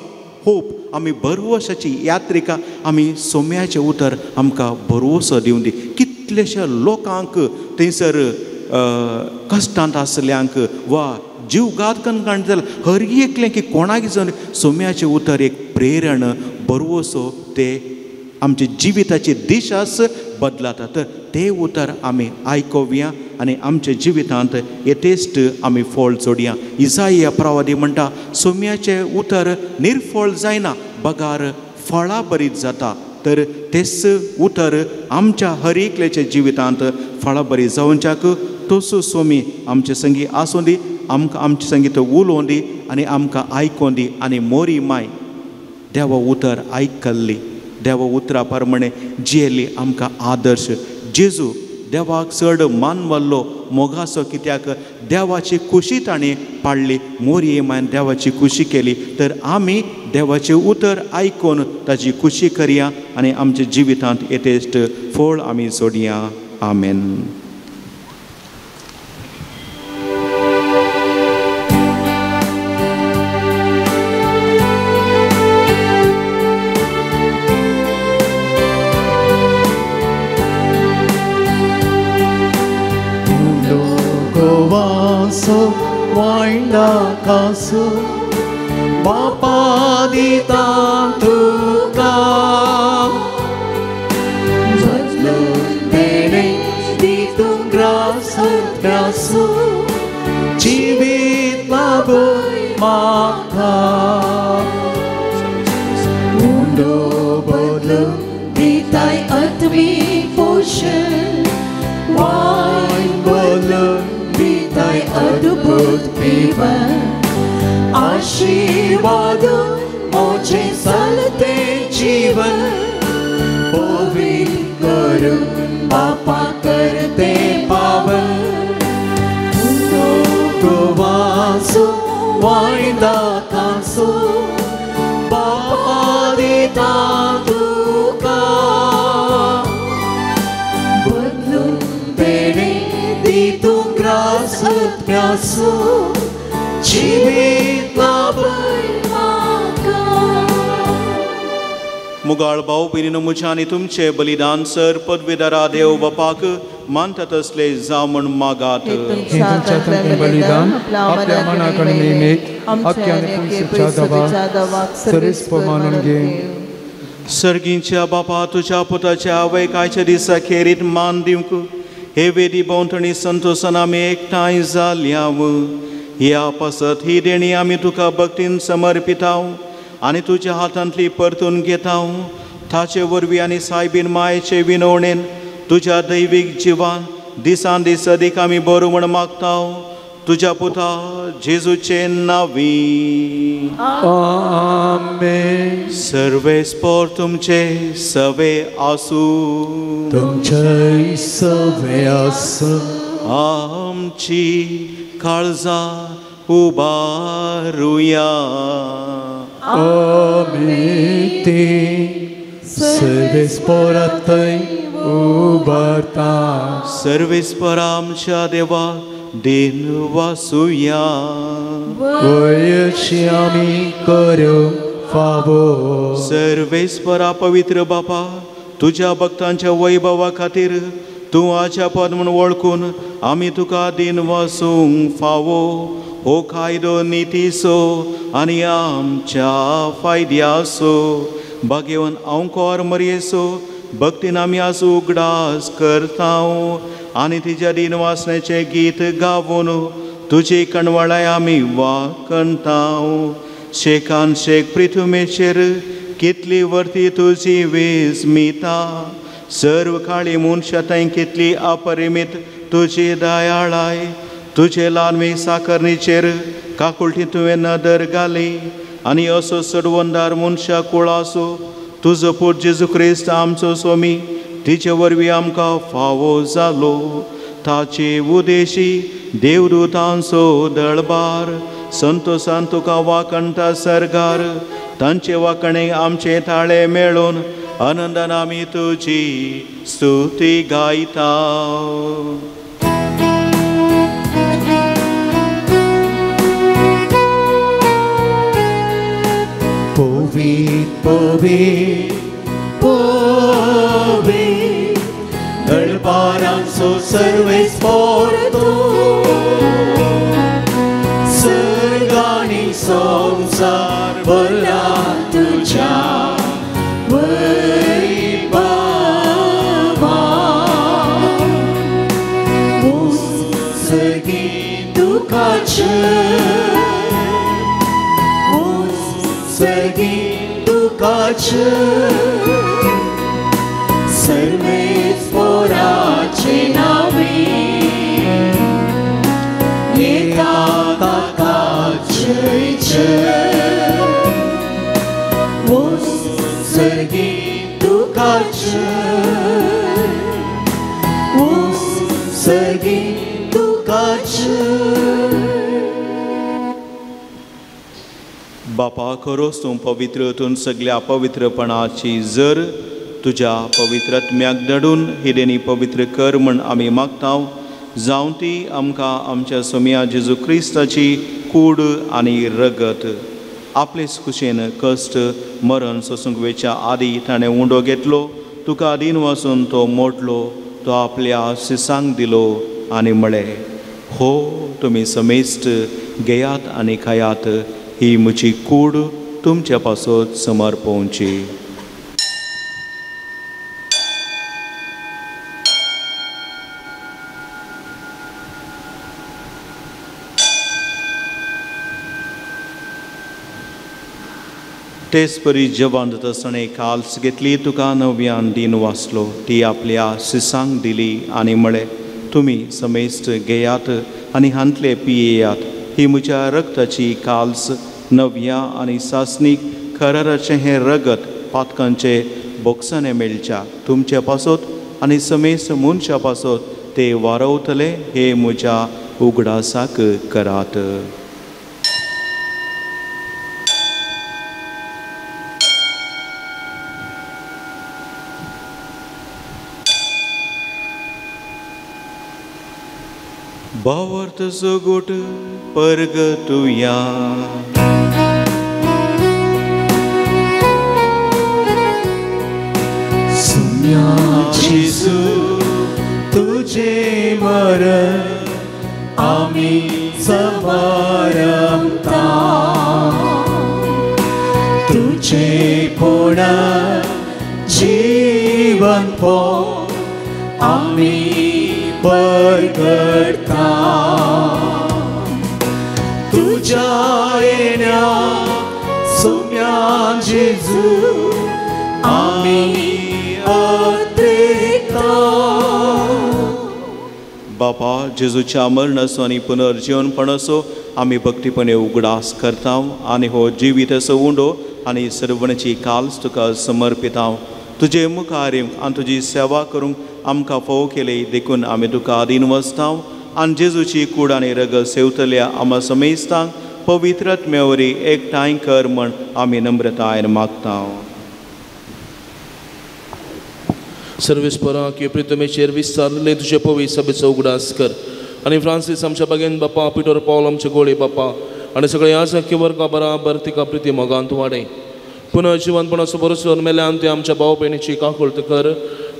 होप आमी भरवशाची यात्रिका आमी सोम्याचें उतर आमकां भरवसो दिवन दी. कितलेशे लोकांक थंयसर कश्टांत आसल्यांक वा जीव घातकन जाल्यार हर एकलें की कोणाक जावन सोम्याचें उतर एक प्रेरण भरवसो ते आमच्या जिविताची दिशाच बदलाता. तर ते उतर आमी आयकोवया आनी आमच्या जिवितांत येतेश्ट आमी फळ जोडया. इसाया प्रवादी म्हणटा सोम्याचें उतर निर्फळ जायना बगार फळां बरीच जाता. तर तेच उतर आमच्या हर एकल्याच्या जिवितांत फळां बरी जावच्याक तसो सोमी आमचे संगी आसूं दी आमकां आमचे संगी तो उलोवं दी आनी आमकां आयकों दी. आनी मोरी माय देवा उतर आयकल्ली देवा उतरा प्रमाणे जियेली आमकां आदर्श. जेजू देवाक चड मानवल्लो मोगासो कित्याक देवाची खुशी ताणें पाडली. मोरये मायन देवाची खुशी केली. तर आमी देवाचें उतर आयकून ताची खुशी करया आनी आमच्या जिवितांत येतेश्ट फळ आमी जोडया. आमेन. वायंडा कासो बापा दिता तुका जजलून बेणे दितून ग्रासो जिवीत लागून म्हाका मुंडो बदलून दिताय आत्मीक पोषण वायन बदलून दिताय अद्भुत जीवन आशीर्वाद मोचे चलते जीवन पवित्र करून बापा करते पावन गोवासो वायदा कासो बापा दिता तुका त्रास अत्म्यासो जिवीत लाभय म्हाका. मुगाळ भाऊ भयणीनो, म्हज्या आनी तुमचे बलिदान सर पदवीदारा देव बापाक मानतात असले जावं म्हण मागात. तुमच्या बलिदान आपल्या मनाकडे नेमीक अख्ख्या आनी पयशेच्या दबाक सरीस्प मानून घे. सर्गींच्या बापा, तुझ्या पुताच्या वैकायच्या दिसा खेरीत मान दिवंक हे वेदी भोंवतणी संतोषान आमी एकठांय जाल्याव. ह्या पासत ही देणी आमी तुका भक्तीन समर्पिताव आनी तुज्या हातांतली परतून घेताव. ताचे वरवीं आनी सायबीन मायेचे विनवणेन तुज्या दैवीक जिवान दिसान दीस अदीक आमी बरो म्हण मागताव. तुज्या पुता जेजूचे नांवी. आमेन. सर्वेस्पोर तुमचे सवे आसूं. तुमचे सवे आसूं. आमची काळजां उबारुया. आमी ती सर्वेस्पोरांतय उबारता. सर्वेस्पर आमच्या देवा दिन वासुया. वयची आमी करूं फावो. सर्वेस्परा पवित्र बापा, तुज्या भक्तांच्या वैभवा खातीर तूं आच्या पद म्हूण वळखून आमी तुका दिन वासूंक फावो. हो कायदो नितीसो आनी आमच्या फायद्यासो. भाग्यवन अंकोर मरयेसो भक्तीन आमी आसूं उगडास करतांव आनी तिच्या दिन वासनेचें गीत गावून तुजी कणवळाय आमी वाकणतांव. शेकान शेक पृथ्वीचेर कितली वर्ती तुजी वेजमिता. सर्व काळी मनशां कितली अपरिमीत तुजी दयाळाय. तुजे ल्हानवी साकरणीचेर काकुळटी तुवें नदर घाली आनी असो सडवंदार मनशा कुळासो तुजो पूत जेजू क्रिस्त आमचो स्वामी तिचे वरवीं आमकां फावो जालो. ताचे उदेशी देवदूतांचो दळबार संतोशान तुका वाकणटा सरगार. तांचे वाकणे आमचे ताळे मेळून आनंदान आमी तुजी स्तुती गायता. पवित पवित पवित दळबारांचो सर्वेस्पोर तूं. सर्ग आनी संसार भरला तुज्या वैभवान. मुसगी तुकाचे सर्गी तुकाचे सर्वेस्पोराचे नावी. येता ताका जय जय. सर्गी तुकाचे सर्गी तुकाचे. बापा, खरोच तूं पवित्रतून सगळ्या पवित्रपणाची जर तुज्या पवित्रत्म्याक दडून ही देणी पवित्र कर म्हण आमी मागतांव. जावं ती आमकां आमच्या सोम्या जेजू क्रिस्ताची कूड आनी रगत. आपलेच कुशेन कश्ट मरण सोसूंक वेच्या आदी ताणें उंडो घेतलो. तुका आदीन वचून तो मोडलो. तो आपल्या शिसांक दिलो आनी म्हळें, हो तुमी समेस्त घेयात आनी खायात. ही म्हजी कूड तुमच्या पासत समर्पोवची. तेच परी जवान तसणे काल्स घेतली तुका नव्यान दिन वाचलो. ती आपल्या शिसांक दिली आनी म्हळें, तुमी समेस्त घेयात आनी हांतले पियेयात. ही म्हज्या रक्ताची काल्स नव्या आनी सासणीक खराराचें हें रगत पातकांचे बोगसाने मेळच्या तुमच्या पासत आनी समेस्त मनशा पासत ते वारवतले. हे म्हज्या उगडासाक करात. Bavart zogut परगतुया सुम्या जेजू तुझे मरण आम्ही समारंभता तुझे पुन्हा जीवन पो आम्ही परगटता तुझ्या येण्या सुम्या जेजू आम्ही अत्रेता बापा जेजूच्या मरणाचो आनी पुनर्जीवनपणाचो आमी भक्तीपणे उगडास करता आनी हो जिवीत असो उंडो आनी सर्वणची काल्स तुका समर्पिता तुजे मुखार आनी तुजी सेवा करूंक आमकां फोव केले देखून आमी तुका आदीन वचता आनी जेजूची कूड आनी रगत सेवतल्या आमा समेस्तांक पवित्र आत्म्यावरी एकठांय कर म्हण आमी नम्रतायेन मागता सर्वेस्परा की प्रितमेचेर विस्तारलेले तुझे पवी सभेचो उगडास कर आनी फ्रांसीस आमच्या बागेन बापा पिटर पॉल आमचे गोळे बापा आनी सगळे आजक्य वर्गा बराबर तिका प्रिती मोगांत वाडय पुनः जिवनपणाचो बरोसर मेल्यान ते आमच्या भाव भयणीची काकुळट कर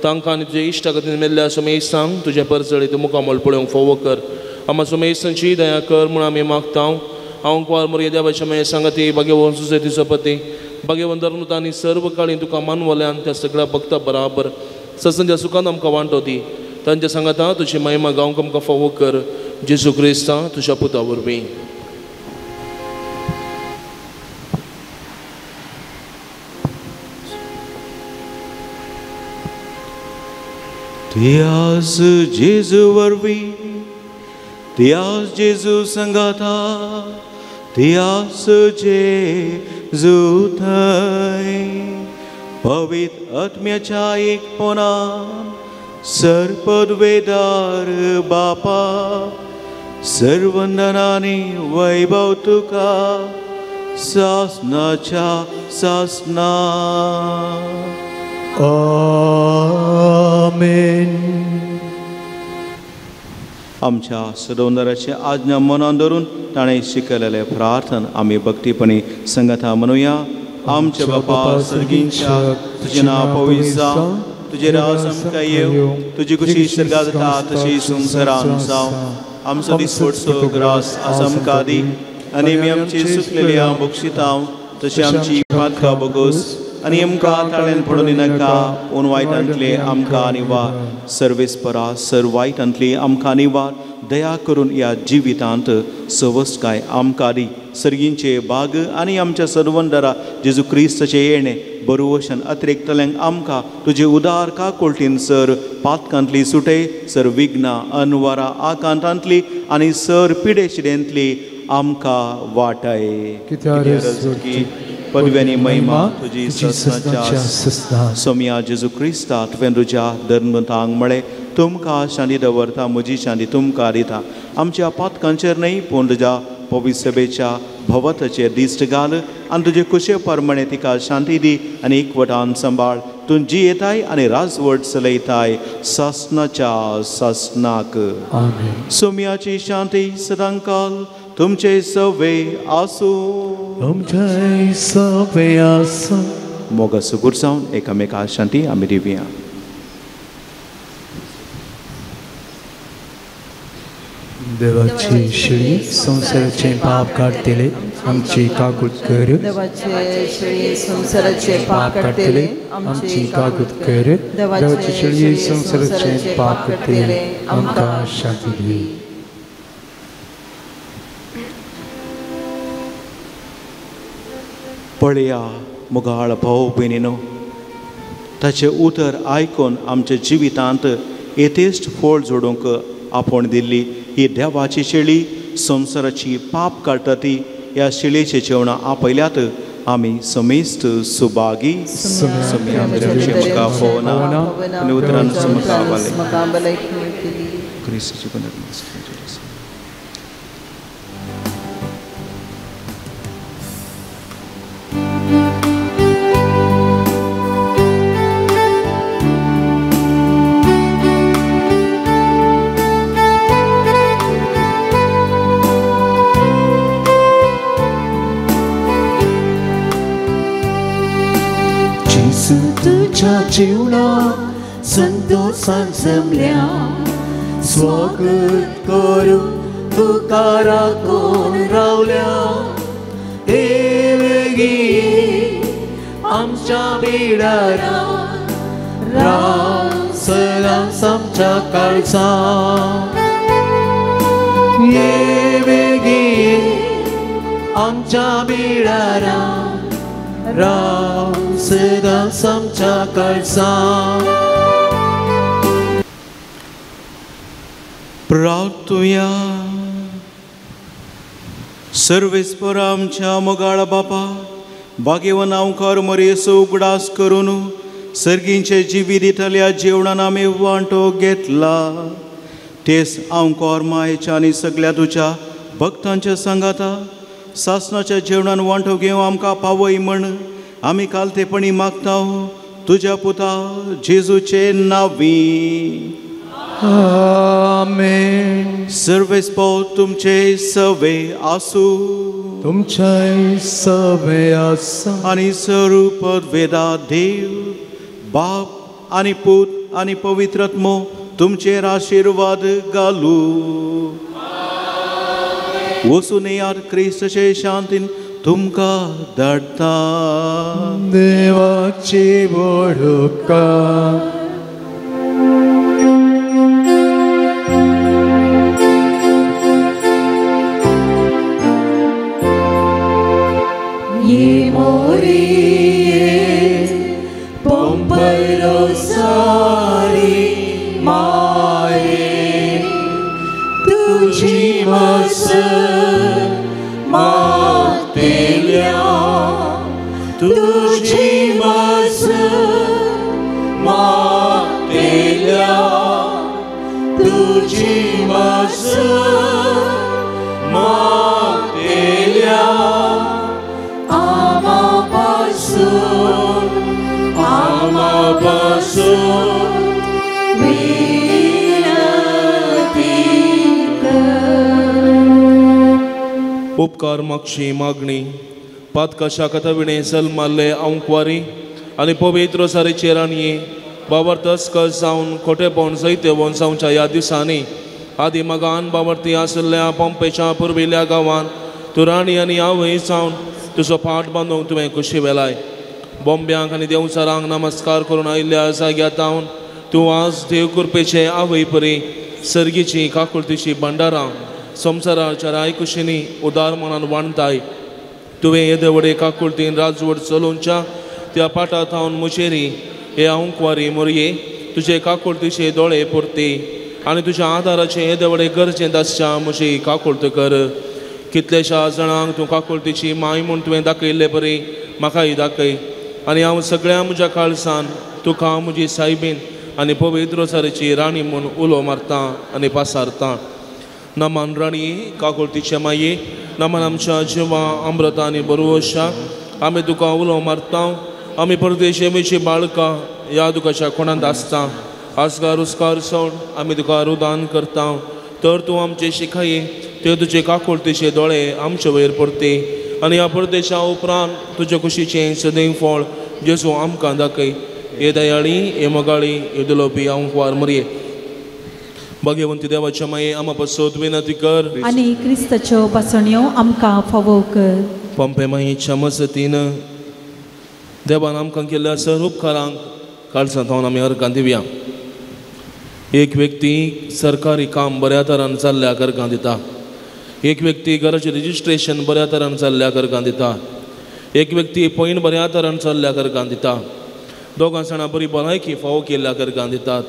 तांकां आनी तुजे इश्टागतीन मेल्ल्या समेस्तांक तुजे परचळीत मुखामळ पळोवंक फोव कर आमा समेस्तांची दया कर म्हूण आमी मागता हांव कुंवार मोरये देवाच्या मेळ सांगती भाग्यवन सुसेतीचो पती भाग्यवन धर्मता आनी सर्व काळी तुका मानवल्यान त्या सगळ्या भक्ता बराबर ससंच्या सुखान आमकां वांटो दी तांच्या सांगाता तुजी महिमा गांवक आमकां फोव कर जेजू क्रिस्ता तुज्या पुता वरवीं त्यास जेजू वरवीं त्यास जेजू संगाता त्यास जेजू थंय पवित्र आत्म्याच्या एकपणान सर्पद्वेदार बापा सर्वंदनांनी वैभव तुका सासनाच्या सासना आमेन. आमच्या सदोंदराचे आज्ञा मनान धरून ताणें शिकयलेले प्रार्थन आमी भक्तीपणी संगता म्हणुया. आमचे बापा सर्गींच्या तुझे नाव पवित्र जावं तुझे राज आमकां येवं तुजी कुशी स्वर्गांत जाता तशी संवसारांत जावं आमचो दिसवटचो ग्रास आज आमकां दी आनी आमी आमची सुकलेल्या बक्षिता तशी आमची पातकां बोगोस आनी आमकां ताळ्यान पडूं दिनाका पूण वायटांतले आमकां निवार सर्वेस्परा सर्व वायटांतली आमकां निवार दया करून ह्या जिवितांत सवस्काय आमकां दी. सर्गींचे बाग आनी आमच्या सर्वंदरा जेजू क्रिस्ताचे येणे बरोवशन अतिरेकतल्यांक आमकां तुजे उदार काकुळटीन सर पातकांतली सुटय सर विघ्नां अनवरां आकांतांतली आनी सर पिडेशिडेंतली आमकां वाटय. पदव्यांनी महिमा तुजी ससनाच्या सोम्या जेजू क्रिस्ता तुवें तुज्या धर्मतांक म्हळें तुमकां शांती दवरता म्हजी शांती तुमकां दिता. आमच्या पातकांचेर न्हय पूण तुज्या पवित्र सभेच्या भवताचेर दिश्ट घाल आनी तुजे कुशे प्रमाणे तिका शांती दी आनी एकवटान सांबाळ तूं जी येताय आनी राजवट चलयताय सासनाच्या सासनाक. सोम्याची शांती सदांकाल तुमचे सवे आसूं तुमचे सवे आसूं. मोगा सुगूर जावन एकामेका शांती आमी दिवया. देवाची शिळी संसाराचे पाप काढतेले आमची काकूट कर. देवाचे शिळी संसाराचे पाप काढतेले आमची काकूट कर. देवाची शिळी संसाराचे पाप काढतेले आमकां शांती दी. पळया मुगाळ भाव भयणीनो ताचे उतर आयकून आमच्या जिवितांत येतेश्ट फोड जोडूंक आपोण दिल्ली ही देवाची शेळी संसाराची पाप काडटा ती ह्या शेळयेचे जेवणां आपयल्यात आमी समेस्त सुभागी. उतरान तुझ्या जीवनात संतोषान जमल्या स्वागत करू तुका राखून रावल्या हे वेगी आमच्या बिडारा राव सदांच आमच्या काळजांत हे वेगी आमच्या बिडारा राव सदांच आमच्या काळजांत प्रार्थुया सर्वेस्पर आमच्या मोगाळ बापा भाग्यवान हांव मरेसो उगडास करून सर्गींचे जिवी दितल्या जेवणान आमी वांटो घेतला तेच हांव मायेच्या आनी सगळ्या तुज्या भक्तांच्या सांगाता सासणाच्या जेवणान वांटो घेवं आमकां पावय म्हण आमी कालतेपणी मागता तुज्या पुता जेजूचे नांवी आमेन. सर्वेस्पर तुमचे सवे आसू तुमचे सवे आसा आनी स्वरूप वेदा देव बाप आनी पूत आनी पवित्रात्मो तुमचेर आशीर्वाद घालू वचून येयात क्रिस्ताचे शांतीन तुमकां धाडटा देवाची बडुकां तुझी मातेल्या तुझी मातेल्या तुझी मातेल्या आमापासून उपकार मागची मागणी पातका शाखता विणे सलमाले औंकवारी आनी पवित्र सारेचे राणये बाबरतस कस जावन खोटेपण सैत्य वंशांच्या ह्या दिसांनी आदी मगान बाबरती आसल्या पंपेच्या पुर्विल्या गांवांत तूं राणी आनी आवय जावन तुजो फाट बांदूंक तुवें कशी वेलाय बॉम्ब्यांक आनी देवचारांक नमस्कार करून आयिल्ल्या जाग्यार तावन तूं आज देव कृपेचे आवय परी सर्गीची काकुळतीची भंडारां संवसाराच्या रायकुशींनी उदार मनान वाणताय तुवें येदे वडे काकुळतीन राजवट चलोवच्या त्या पाटार थावन मुशेरी हे औंकवारी मोरये तुजे काकुळतीचे दोळे पुरते आनी तुज्या आदाराचे येदे वडे गरजेंत आसच्या मुशी काकुळत कर कितलेशा जाणांक तूं काकुळतीची माय म्हूण तुवें दाखयल्ले परी म्हाकाय दाखय आनी हांव सगळ्या म्हज्या काळजान तुका म्हजी सायबीन आनी पवित्र सारेची राणी म्हूण उलो मारता आनी पासारता नमान राणी काकुळतीचे माये नमान आमच्या जिवा अमृता आनी बरोवशा आमी तुका उलो मारता आमी परदेशेची बाळकां ह्या दुखाच्या कोणांत आसता आस्कार उस्कार सोड आमी तुका रुदान करता तर तूं आमचे शिखाये ते तुजे काकुळतीचे दोळे आमचे वयर पडते आनी ह्या परदेशा उपरांत तुजे कुशीचें सदैव फळ जेजू आमकां दाखय हे दयाळी हे मोगाळी हे दुलोपी औंकवार मरये भाग्यवंती देवाच्या माये आमा पासत विनंती कर आनी क्रिस्ताच्यो पासण्यो आमकां फावो कर पंपे मायेच्या मजतीन देवान आमकां केल्ल्या सर्व उपकारांक काळजांत थावन आमी अर्गां दिवया एक व्यक्ती सरकारी काम बऱ्या तरान चल्ल्या अर्गां दिता एक व्यक्ती घराचें रजिस्ट्रेशन बऱ्या तरान चल्ल्या अर्गां दिता एक व्यक्ती पयण बऱ्या तरान चल्ल्या अर्गां दिता दोगां जाणां बरी भलायकी फावो केल्ल्या अर्गां दितात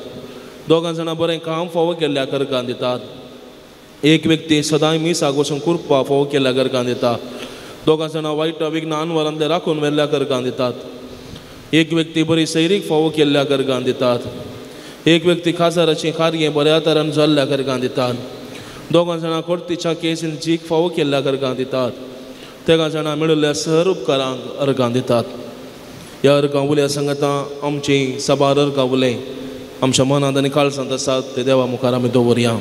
दोगां जाणां बरें काम फावो केल्ल्या अर्गां दितात एक व्यक्ती सदांय मिसाक वचून कुरपा फावो केल्ल्या अर्गां दिता दोगां जाणां वायट विघ्नान वरांतले राखून व्हेल्ल्या अर्गां दितात एक व्यक्ती बरी सैरीक फावो केल्ल्या अर्गां दितात एक व्यक्ती खासदाराचें कार्य बऱ्या तरान जाल्ल्या अर्गां दितात दोगां जाणां कोर्टीच्या केसीन जीक फावो केल्ल्या अर्गां दितात तेगा जाणां मेळिल्ल्या सर्व उपकारांक अर्गां दितात ह्या अर्गां उल्या सांगता आमची सबार अर्गां उलय आमच्या मनांत आनी काळजांत आसात ते देवा मुखार आमी दवरया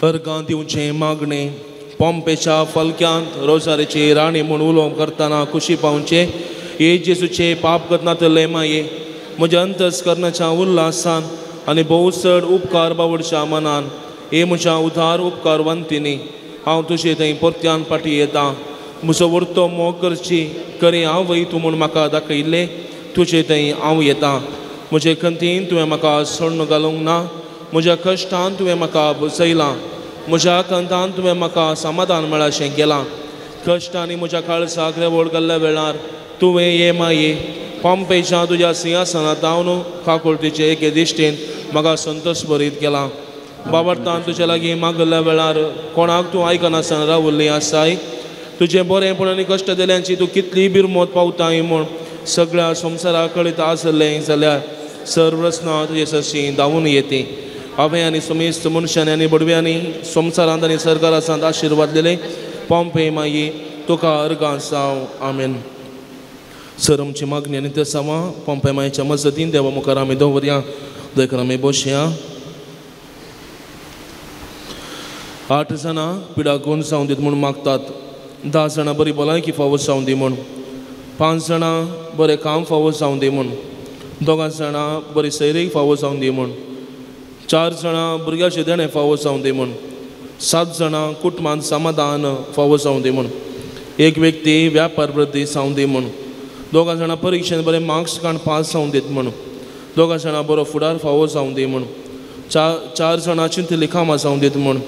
अर्गां दिवचें मागणें पोंपेच्या फलक्यांत रोजारेची राणी म्हूण उलोवप करतना खुशी पावचे हे जेजूचे पाप करनातले माये म्हज्या अंतस्करणाच्या उल्हासान आनी भोव चड उपकार बावडच्या मनान हे म्हज्या उदार उपकारवंतीनी हांव तुजे थंय परत्यान फाटीं येता म्हजो उरतो मोग करची करी हांव वय तूं म्हूण म्हाका दाखयले तुजे थंय हांव येता म्हजे खंतीन तुवें म्हाका सोडून घालूंक ना म्हज्या कश्टान तुवें म्हाका बसयलां म्हज्या कंतान तुवें म्हाका समाधान मेळाशें केलां कश्ट आनी म्हज्या काळजाक रेवळ घाल्ल्या वेळार तुवें हे माये पोंपेच्या तुज्या सिंहासनांत हांव काकुळटीचे एके दिश्टेन म्हाका संतोश भरीत केला बाबडतान तुजे लागीं मागल्या वेळार कोणाक तूं आयकनासतना रावल्ली आसाय तुजें बरेंपण आनी कश्ट दिल्यांची तूं कितली बिरमोत पावताय म्हूण सगळ्या संवसाराक कळीत आसलें जाल्यार सर्व रचना तुजे सरशी धांवून येते हांवें आनी समेस्त मनशांनी आनी बडव्यांनी संवसारांत आनी सरकारांत आशिर्वाद दिले पोंपे माये तुका अर्गां जावं आमेन. सर आमची मागणी आनी ते सावा पोंपे मायेच्या मजतीन देवा मुखार आमी दवरया देखून आमी बसया. 8 जाणां पिडाक गूण जावं दीत म्हूण मागतात 10 जाणां बरी भलायकी फावो जावं दी म्हूण 5 जाणां बरें काम फावो जावं दी म्हूण 2 जाणां बरी सैरीक फावो जावं दी म्हूण 4 जाणां भुरग्याचें देणें फावो जावं दी म्हूण 7 जाणां कुटुंबांत समाधान फावो जावं दी म्हूण 1 व्यक्ती व्यापार वृद्धी जावं दी म्हूण 2 जाणां परिक्षेन बरें मार्क्स काडून पास जावं दीत म्हूण 2 जाणां बरो फुडार फावो जावं दी म्हूण 4 जाणां चिंतली कामां जावं दीत म्हूण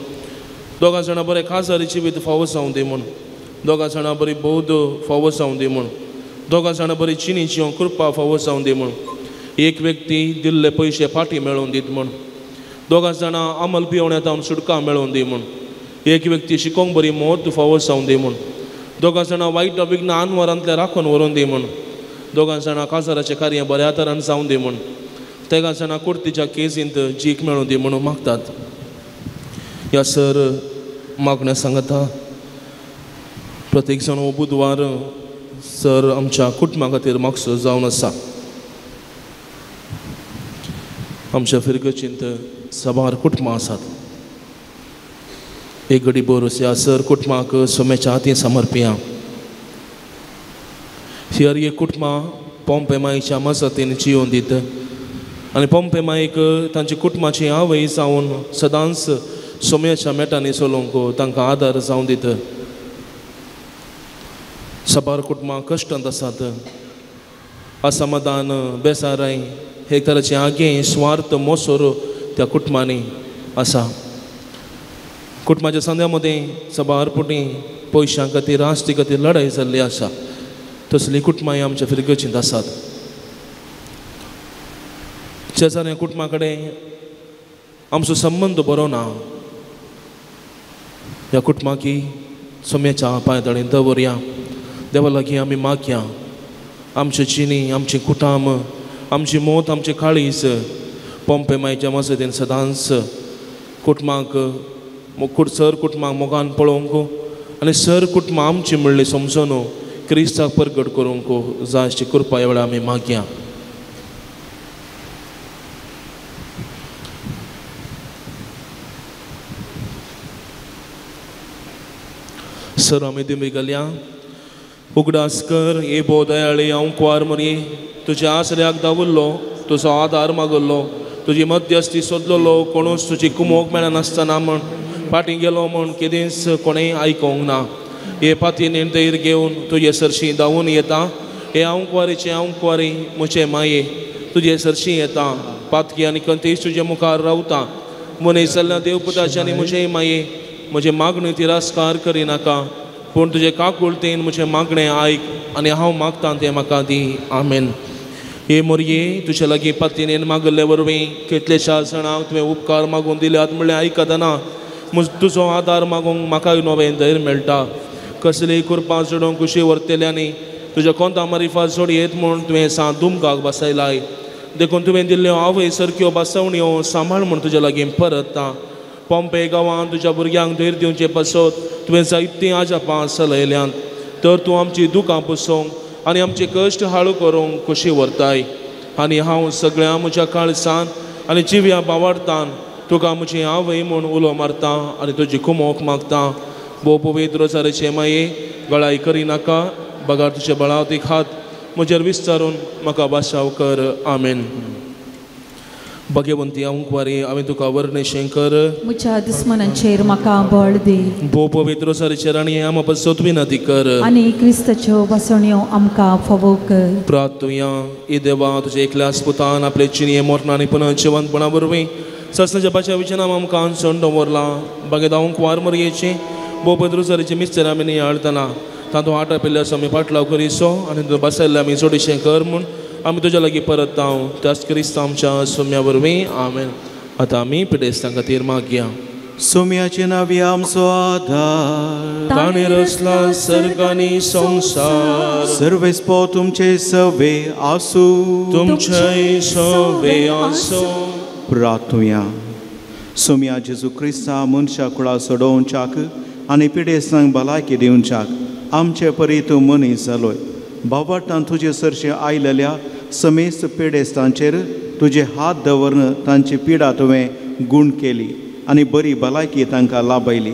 2 जाणां बरें खासारी जिवीत फावो जावं दी म्हूण 2 जाणां बरी बौद्ध फावो जावं दी म्हूण 2 जाणां बरी चिनी जिवं कृपा फावो जावं दी म्हूण 1 व्यक्ती दिल्ले पयशे फाटीं मेळोवन दीत म्हूण 2 जाणां अमल पिवण्यातावन सुटका मेळोवन दी म्हूण 1 व्यक्ती शिकोवंक बरी मोत फावो जावं दी म्हूण 2 जाणां वायट विघ्नान वरांतले राखून व्हरून दी म्हूण 2 जाणां काजाराचें कार्य बऱ्या तरान जावं दी म्हूण 3 जाणां कुर्तीच्या केसींत जीक मेळोवन दी म्हणून मागतात. ह्या सर मागण्या सांगता प्रत्येक जण हो बुधवार सर आमच्या कुटुंबा खातीर मागचो जावन आसा. आमच्या फिरगचिंत साबार कुटुंबां आसात. एक घडी बरोस ह्या सर कुटुंबाक सोम्याच्या हातीन समर्पिया. ही एक कुटुंबां पोंपे मायेच्या मजतीन जिवन दीत आनी पोंपे मायेक तांच्या कुटुंबाची आवय जावन सदांच सोम्याच्या मेटांनी चलोवंक तांकां आदार जावं दीत. साबार कुटुंबां कश्टांत आसात. असमाधान बेसाराय हे तराचें आगे स्वार्थ मोसोर त्या कुटुंबांनी आसा. कुटुंबाच्या सांद्या मदें साबार पुटी पयशां खातीर आस्ती खातीर लढाई जाल्ली आसा. तसली कुटुंबां आमच्या फिरगचींत आसात. शेजाऱ्या कुटुंबा कडेन आमचो संबंद बरो ना. ह्या कुटुंबाक सोम्याच्या पांयतळीन दवरया. देवा लागीं आमी मागया आमची चिनी आमची कुटाम आमची मोत आमचे काळीज पोंपे मायेच्या मजतीन सदांच कुटुंबाक सर कुटुंबाक मोगान पळोवंक आनी सर कुटुंबां आमची म्हणली समजून क्रिस्ताक परगट करूंक जाय अशी कृपा ह्या वेळार आमी मागया. सर आमी दिमी घालया. उगडास कर हे बोदयाळी हांव कुवार मरी तुज्या आसऱ्याक दावरलो तुजो आदार मागल्लो तुजी मध्यस्थी सोदलोलो कोणूच तुजी कुमोग मेळनासतना म्हण फाटीं गेलो म्हण केदींच कोणेंय आयकोंक ना. हे पाती निर्णय घेवन तुजे सरशी धांवून येता. हे हांव कुवारीचें हांव कुवारी म्हजे माये तुजे सरशी येता. पातकी आनी कंतीश तुजे मुखार रावता. मनीस जाल्ल्या देवपुताचे आनी म्हजे माये म्हजे मागणी तिरस्कार करिनाका पूण तुजे काकुळतेन म्हजें मागणें आयक आनी हांव मागतां तें म्हाका दी. आमेन. हे मोरये तुजे लागीं पातीनेन मागले वरवीं कितलेशा जाणांक तुवें उपकार मागून दिल्यात म्हणलें आयकतना तुजो आदार मागूंक म्हाकाय नवें धैर्य मेळटा. कसलीय कृपा जोडूंक कुशी वर्तेल्यांनी तुज्या कोंता मारिफा जोडयेत म्हूण तुवें सांत दुमकाक बसयलाय. देखून तुवें दिल्ल्यो आवय सारक्यो बसवण्यो सांबाळ म्हूण तुजे लागीं परता. पोंपे गांवांत तुज्या भुरग्यांक धैर्य दिवचे पासत तुवें जायतीं आजापां चलयल्यांत. तर तूं आमची दुखां पुसोवंक आनी आमचे कश्ट हाळू करूंक कुशी व्हरताय. आनी हांव सगळ्या म्हज्या काळजान आनी जिव्या बावार्थान तुका म्हजी आवय म्हूण उलो मारता आनी तुजी कुमोक मागता भोव पवित्र सारेचे माये गळाई करिनाका बगार तुजे बळावतीक हात म्हजेर विस्तारून म्हाका बाशाव कर आमेन. भगवंती अंकवारी हांवें तुका वर्णेशें कर म्हज्या दुस्मनांचेर म्हाका बळ दे. भोव पवित्र सारेचे राणी आम पसत विनंती कर आनी क्रिस्ताच्यो बसण्यो आमकां फावो कर. प्रार्थुया हे देवा तुजे एकल्याच पुतान आपले चिनये मोरणांनी पुनः जिवंतपणा वरवीं सस्न जपाच्या विचनाम आमकां सण दवरला बागेत अंकवार मरयेचें भोव पवित्र सारेचे मिस्तर आमी नियाळतना तातूंत आटा पिल्ल्या आमी पाटलाव करिसो आनी तुका बसयल्ले आमी चडशें कर म्हूण आमी तुज्या लागीं परत हांव त्याच क्रिस्त आमच्या सोम्या वरवीं आमेन. आतां आमी पिडेस्तां खातीर मागया. सोम्याचे नावी आमचो आधार ताणें रचला सर्ग आनी संसार सर्वेस्पो तुमचे सवे आसूं तुमचे सवे आसूं. प्रार्थुया सोम्या जेजू क्रिस्ता मनशा कुळा सोडोवच्याक आनी पिडेस्तांक भलायकी दिवच्याक आमचे परी तूं मनीस जालोय. बाबाटान तुजे सरशे आयलेल्या समेस्त पिडेस्तांचेर तुजे हात दवरून तांची पिडा तुवें गूण केली आनी बरी भलायकी तांकां लाभयली.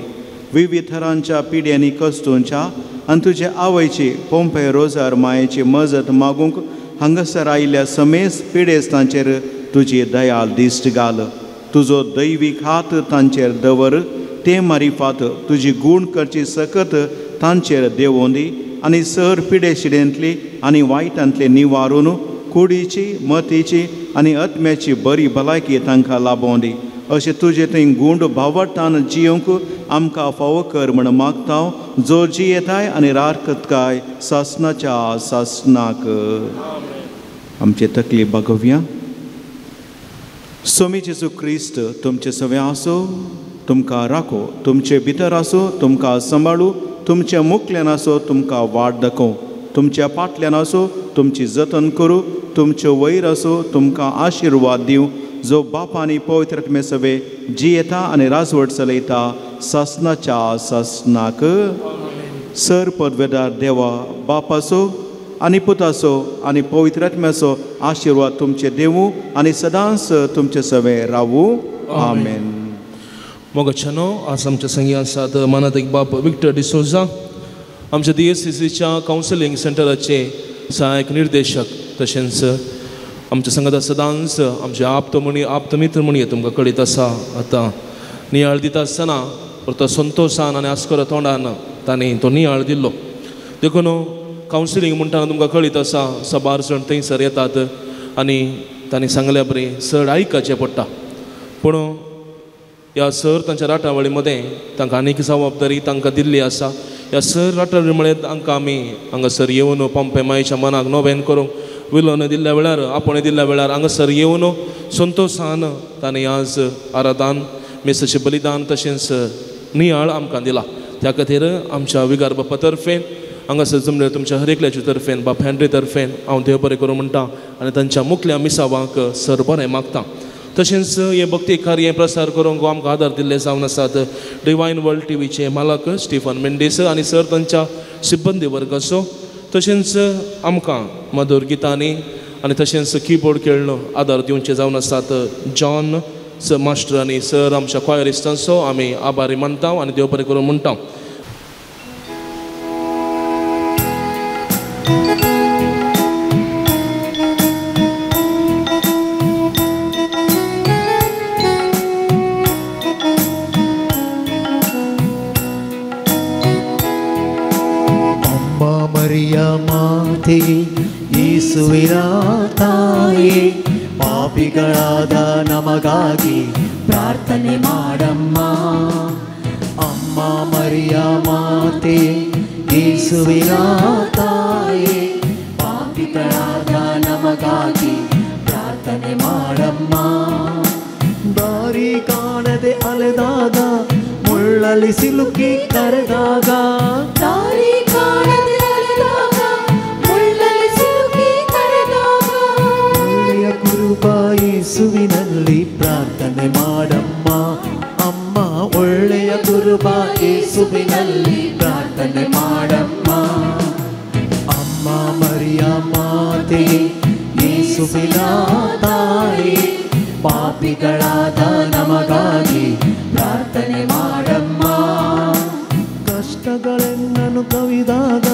विविध थरांच्या पिड्यांनी कस्तूंच्या आनी तुजे आवयची पोंपे रोजार मायेची मजत मागूंक हांगासर आयिल्ल्या समेस्त पिडेस्तांचेर तुजी दयाल दिश्ट घाल. तुजो दैवीक हात तांचेर दवर ते मारिफात तुजी गूण करची सकत तांचेर देवों दी आनी सर पिडेशिडेंतली आनी वायटांतले निवारून कुडीची मतीची आनी आत्म्याची बरी भलायकी तांकां लाभों दी. अशें तुजे थंय गूंड भावटान जियोंक आमकां फावो कर म्हण मागता जो जियेताय आनी राखतकाय सासनाच्या सासनाक. आमचे तकली बगव्या. सोमी जेजू क्रिस्त तुमचे सवे आसो तुमकां राखो तुमचे भितर आसो तुमकां सांबाळू तुमच्या मुखल्यान आसो तुमकां वाट दाखोव तुमच्या फाटल्यान आसो तुमची जतन करूं तुमच्यो वयर आसो तुमकां आशिर्वाद दिवं जो बाप आनी पवित्र आत्मे सवे जियेता आनी राजवट चलयता सासनाच्या सासनाक. सर पदवेदार देवा बापाचो आनी पुताचो आनी पवित्र आत्म्याचो आशिर्वाद तुमचे देवूं आनी सदांच तुमचे सवे रावूं. आमेन. मोगच्छानो आज आमच्या संगी आसात मानातिक बाप विक्टर डिसोजा आमच्या DSCCच्या कावन्सिलींग सेंटराचे सहाय्यक निर्देशक तशेंच आमच्या संगात सदांच आमचे आप्त मित्र म्हणून तुमकां कळीत आसा. आतां नियाळ दिता आसतना परतो संतोशान आनी आस्कर तोंडान तांणी तो नियाळ दिल्लो देखून कावन्सिलींग म्हणटाना तुमकां कळीत आसा सबार जण थंयसर येतात आनी तांणी सांगल्या बरी चड आयकाचें पडटा पूण ह्या सर तांच्या राटावळी मदें तांकां आनीक जबाबदारी तांकां दिल्ली आसा. ह्या सर राटावळी म्हळ्यार तांकां आमी हांगासर येवन पंपे मायेच्या मनाक नोवेन करूंक विलोन दिल्ल्या वेळार आपोणे दिल्ल्या वेळार हांगासर येवन संतोशान तांणी आज आराधान मेसाचें बलिदान तशेंच नियाळ आमकां दिला. त्या खातीर आमच्या विगार बापा तर्फेन हांगासर जमले तुमच्या हर एकल्याचे तर्फेन बाप हेनरी तर्फेन हांव देव बरें करूं म्हणटा आनी तांच्या मुखल्या मिसावांक सर बरें मागता. तशेंच हे भक्ती कार्य प्रसार करूंक आमकां आदार दिल्ले जावन आसात डिवायन वर्ल्ड टीव्हीचे मालक स्टीफन मेंडेस आनी सर तांच्या सिब्बंदी वर्गाचो तशेंच आमकां मधुर गितांनी आनी तशेंच कीबोर्ड खेळून आदार दिवचे जावन आसात जॉन मास्टर आनी सर आमच्या क्वायरिस्टांचो आमी आभारी मानता आनी देव बरें करूं म्हणटा. ಮರಿಯ ಮಾತೆ ಯೇಸುವಿನ ತಾಯಿ ಪಾಪಿಗಳಾದ ನಮಗಾಗಿ ಪ್ರಾರ್ಥನೆ ಮಾಡಮ್ಮ. ಅಮ್ಮ ಮರಿಯ ಮಾತೆ ಯೇಸುವಿನ ತಾಯಿ ಪಾಪಿಗಳಾದ ನಮಗಾಗಿ ಪ್ರಾರ್ಥನೆ ಮಾಡಮ್ಮ. ದಾರಿ ಕಾಣದೆ ಅಲೆದಾಗ ಮುಳ್ಳಲ್ಲಿ ಸಿಲುಕಿ ಕರೆದಾಗ ದಾರಿ ಕಾಣದೆ ಅಲೆದಾಗ ಮುಳ್ಳಲ್ಲಿ ಸಿಲುಕಿ ಕರೆದಾಗ ಒಳ್ಳೆಯ ಕೃಪ ಯೇಸುವಿನಲ್ಲಿ ಪ್ರಾರ್ಥನೆ ಮಾಡಮ್ಮ. ಅಮ್ಮ ಒಳ್ಳೆಯ ಕೃಪ ಯೇಸುವಿನಲ್ಲಿ ಪ್ರಾರ್ಥನೆ ಮಾಡಮ್ಮ. ಅಮ್ಮ ಮರಿಯ ಮಾತೆ ಯೇಸುವಿನ ತಾಯಿ ಪಾಪಿಗಳಾದ ನಮಗಾಗಿ ಪ್ರಾರ್ಥನೆ ಮಾಡಮ್ಮ. ಕಷ್ಟಗಳೆನ್ನನು ಕವಿದಾಗ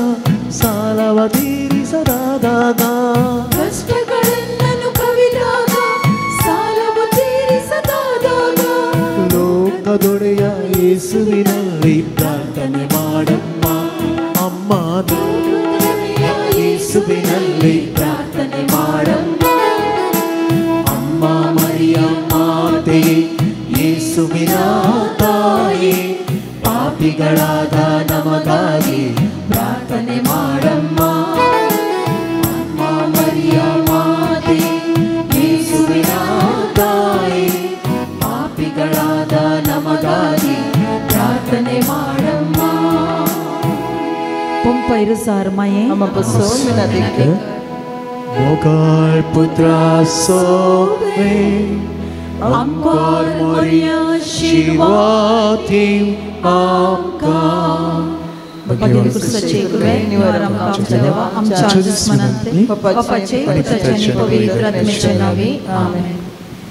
ಸಾಲವ ತೀರಿಸದಾದಾಗ ಕಷ್ಟಗಳೆನ್ನನು ಕವಿದಾಗ ಸಾಲವ ತೀರಿಸದಾದಾಗ ಲೋಕದೊಡೆಯ ಯೇಸುವಿನಲ್ಲಿ ಪ್ರಾರ್ಥನೆ ಮಾಡಮ್ಮ. ಅಮ್ಮ ಯೇಸುವಿನಲ್ಲಿ ಪ್ರಾರ್ಥನೆ ಮಾಡಮ್ಮ. ಅಮ್ಮ ಮರಿಯ ಮಾತೆಯೇ ಯೇಸುವಿನ ತಾಯಿ ಪಾಪಿಗಳಾದ ನಮಗಾಗಿ ಪ್ರಾರ್ಥನೆ ಮಾಡಮ್ಮ. ಅಮ್ಮ ಮರಿಯ ಮಾತೆ ಯೇಸುವಿನ ತಾಯಿ ಪಾಪಿಗಳಾದ ನಮಗಾಗಿ ಪ್ರಾರ್ಥನೆ ಮಾಡಮ್ಮ. Pompairu sarmaye Ama pessoa menadike Mogar putra sobe Amkar Maria Shirwatim Amkar Pagdili kursacheekwe niwaram kamchadeva amcha jismanante papache putache ni pavitratmeche nave. Amen.